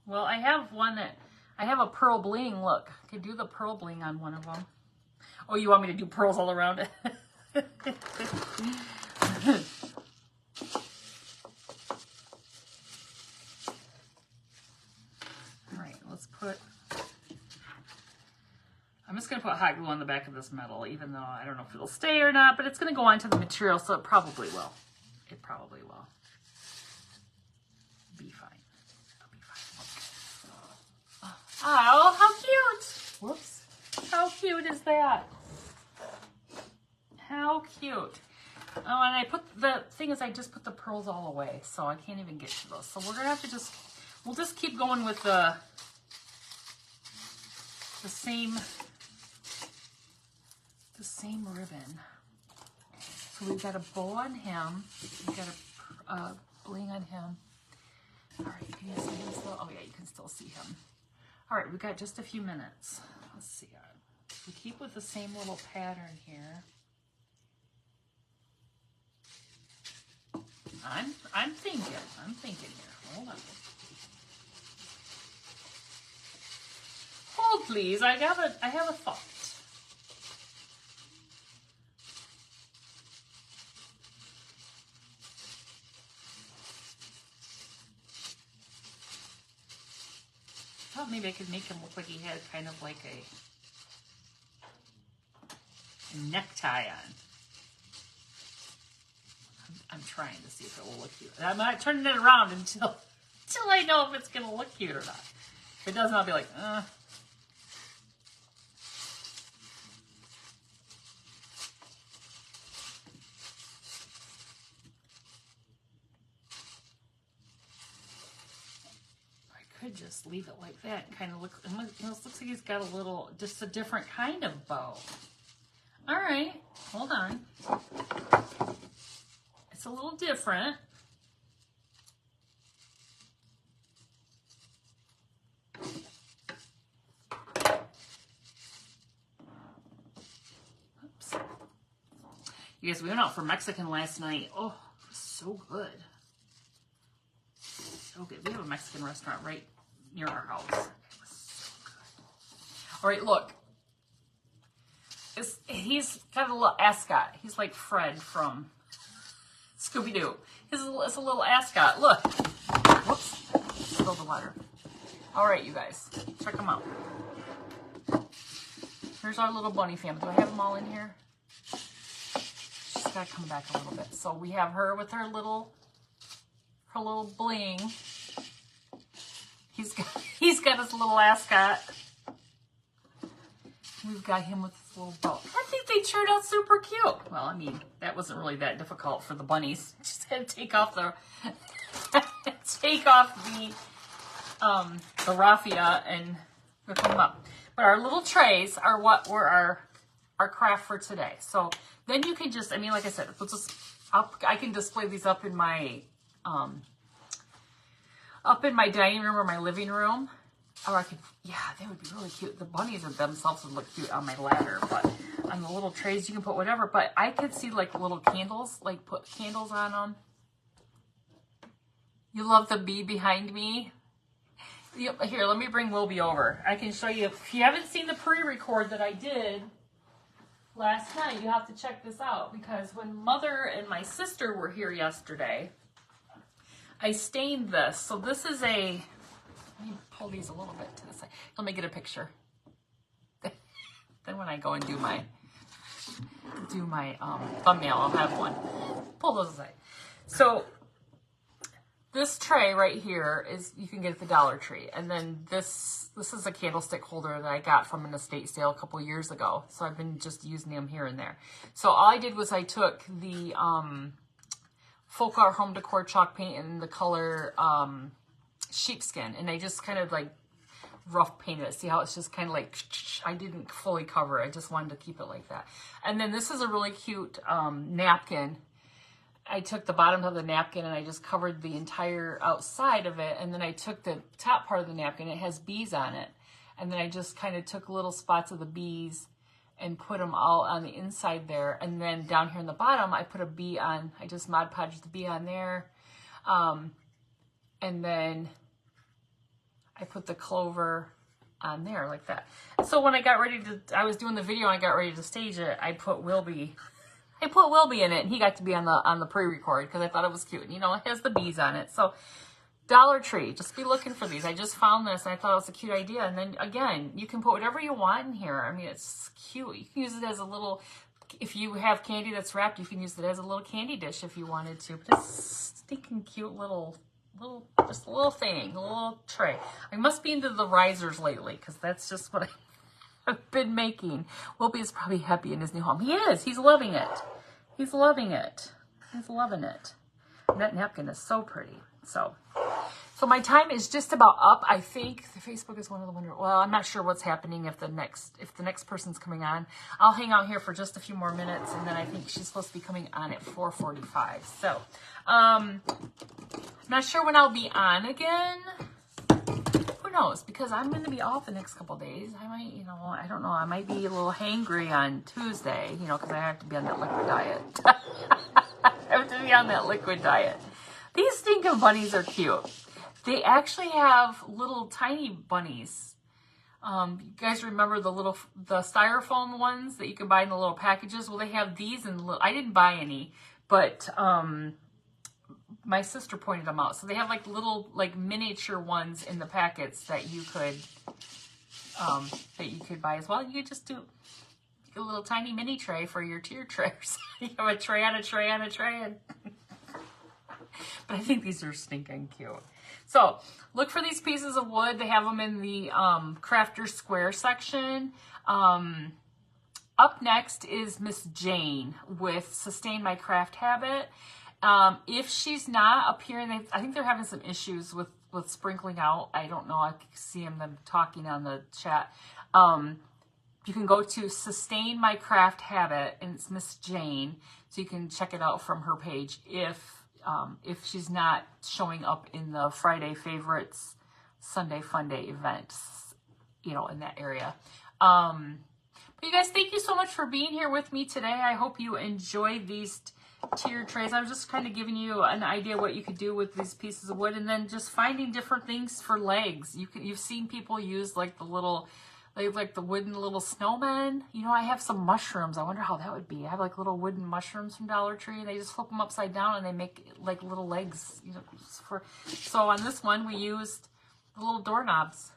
Well, I have one that, I have a pearl bling. Look, I could do the pearl bling on one of them. Oh, you want me to do pearls all around it? All right, let's put, I'm just going to put hot glue on the back of this metal, even though I don't know if it'll stay or not, but it's going to go onto the material, so it probably will. It probably will. Be fine. It'll be fine. Oh, how cute! Whoops. How cute is that? How cute. Oh, and I put, the thing is I just put the pearls all away, so I can't even get to those. So we're going to have to just, we'll just keep going with the same ribbon. So we've got a bow on him. We've got a bling on him. All right, can you see him still? Oh yeah, you can still see him. All right, we've got just a few minutes. Let's see. We keep with the same little pattern here. I'm thinking here. Hold on. Hold please. I have a thought. I thought maybe I could make him look like he had kind of like a necktie on. I'm trying to see if it will look cute. I'm not turning it around until I know if it's going to look cute or not. If it doesn't, I'll be like, I could just leave it like that and kind of look, it looks like he's got a little, just a different kind of bow. All right. hold on. It's a little different. Oops. You guys, we went out for Mexican last night. Oh, it was so good. So good. We have a Mexican restaurant right near our house. It was so good. All right, look. He's got a little ascot. He's like Fred from Scooby-Doo. It's a little ascot. Look. Whoops. Spilled the water. All right, you guys. Check them out. Here's our little bunny family. Do I have them all in here? She's got to come back a little bit. So we have her with her little bling. He's got his little ascot. We've got him with his little bow. I think they turned out super cute. Well, I mean, that wasn't really that difficult for the bunnies. Just had to take off the raffia and whip them up. But our little trays are what were our craft for today. So then you can just, I mean, like I said, I can display these up in my dining room or my living room. Or I could, yeah, they would be really cute. The bunnies themselves would look cute on my ladder, but on the little trays you can put whatever. But I could see like little candles, like put candles on them. You love the bee behind me? Here, let me bring Wilby over. I can show you. If you haven't seen the pre-record that I did last night, you have to check this out. Because when Mother and my sister were here yesterday, I stained this. So this is a... Let me pull these a little bit to the side. Let me get a picture. Then when I go and do my thumbnail, I'll have one. Pull those aside. So this tray right here is you can get at the Dollar Tree, and then this is a candlestick holder that I got from an estate sale a couple years ago. So I've been just using them here and there. So all I did was I took the Folk Art Home Decor chalk paint in the color sheepskin, and I just kind of like rough painted it. See how it's just kind of like, I didn't fully cover it. I just wanted to keep it like that. And then this is a really cute napkin. I took the bottom of the napkin and I just covered the entire outside of it. And then I took the top part of the napkin. It has bees on it. And then I just kind of took little spots of the bees and put them all on the inside there. And then down here in the bottom, I put a bee on. I just Mod Podged the bee on there. And then I put the clover on there like that. So when I got ready to, I was doing the video and I got ready to stage it, I put Wilby in it, and he got to be on the pre-record because I thought it was cute. And, you know, it has the bees on it. So Dollar Tree, just be looking for these. I just found this and I thought it was a cute idea. And then again, you can put whatever you want in here. I mean, it's cute. You can use it as a little, if you have candy that's wrapped, you can use it as a little candy dish if you wanted to. But it's stinking cute just a little thing, a little tray. I must be into the risers lately because that's just what I've been making. Wilby is probably happy in his new home. He is. He's loving it. He's loving it. He's loving it. And that napkin is so pretty. So my time is just about up. I think the Facebook is one of the wonder. Well, I'm not sure what's happening if the next person's coming on. I'll hang out here for just a few more minutes, and then I think she's supposed to be coming on at 4:45. So, I'm not sure when I'll be on again. Who knows? Because I'm going to be off the next couple of days. I might, I don't know. I might be a little hangry on Tuesday, because I have to be on that liquid diet. I have to be on that liquid diet. These stinking bunnies are cute. They actually have little tiny bunnies. You guys remember the styrofoam ones that you can buy in the little packages? Well, they have these I didn't buy any, but my sister pointed them out. So they have like little miniature ones in the packets that you could buy as well. You could just do a little tiny mini tray for your tier trays. You have a tray on a tray on a tray. But I think these are stinking cute. So look for these pieces of wood. They have them in the Crafter Square section. Up next is Miss Jane with Sustain My Craft Habit. If she's not appearing, I think they're having some issues with sprinkling out. I don't know. I see them talking on the chat. you can go to Sustain My Craft Habit, and it's Miss Jane, so you can check it out from her page if she's not showing up in the Friday Favorites, Sunday Fun Day events, you know, in that area. But you guys, thank you so much for being here with me today. I hope you enjoyed these tiered trays. I was just kind of giving you an idea what you could do with these pieces of wood, and then just finding different things for legs. You've seen people use like the little, like the wooden little snowmen. You know, I have some mushrooms. I wonder how that would be. I have like little wooden mushrooms from Dollar Tree, and they just flip them upside down and they make like little legs. You know, so on this one we used the little doorknobs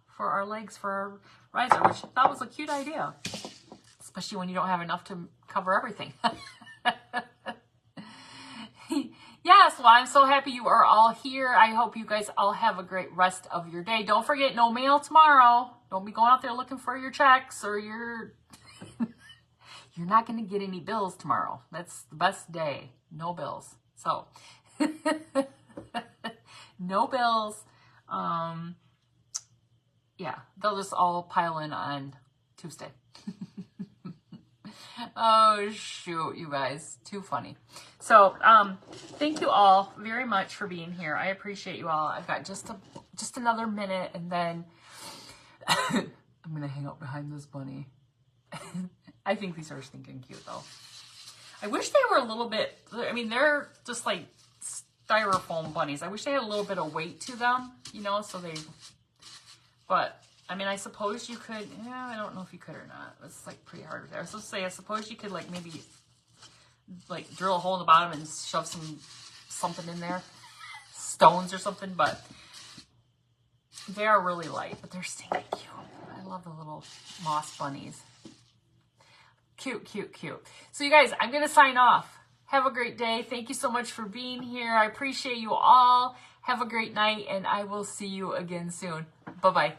for our legs for our riser, which I thought was a cute idea, especially when you don't have enough to cover everything. Yes, well, I'm so happy you are all here. I hope you guys all have a great rest of your day. Don't forget, no mail tomorrow. Don't be going out there looking for your checks or your... You're not going to get any bills tomorrow. That's the best day. No bills. So, no bills. Yeah, they'll just all pile in on Tuesday. Oh, shoot, you guys. Too funny. So, thank you all very much for being here. I appreciate you all. I've got just another minute, and then I'm going to hang out behind this bunny. I think these are stinking cute, though. I wish they were a little bit, I mean, they're just like styrofoam bunnies. I wish they had a little bit of weight to them, you know, so they, but... I mean, I suppose you could, yeah, I don't know if you could or not. It's like pretty hard there. So say, I suppose you could like maybe like drill a hole in the bottom and shove something in there, stones or something, but they are really light, but they're stinking cute. I love the little moss bunnies. Cute, cute, cute. So you guys, I'm going to sign off. Have a great day. Thank you so much for being here. I appreciate you all. Have a great night, and I will see you again soon. Bye-bye.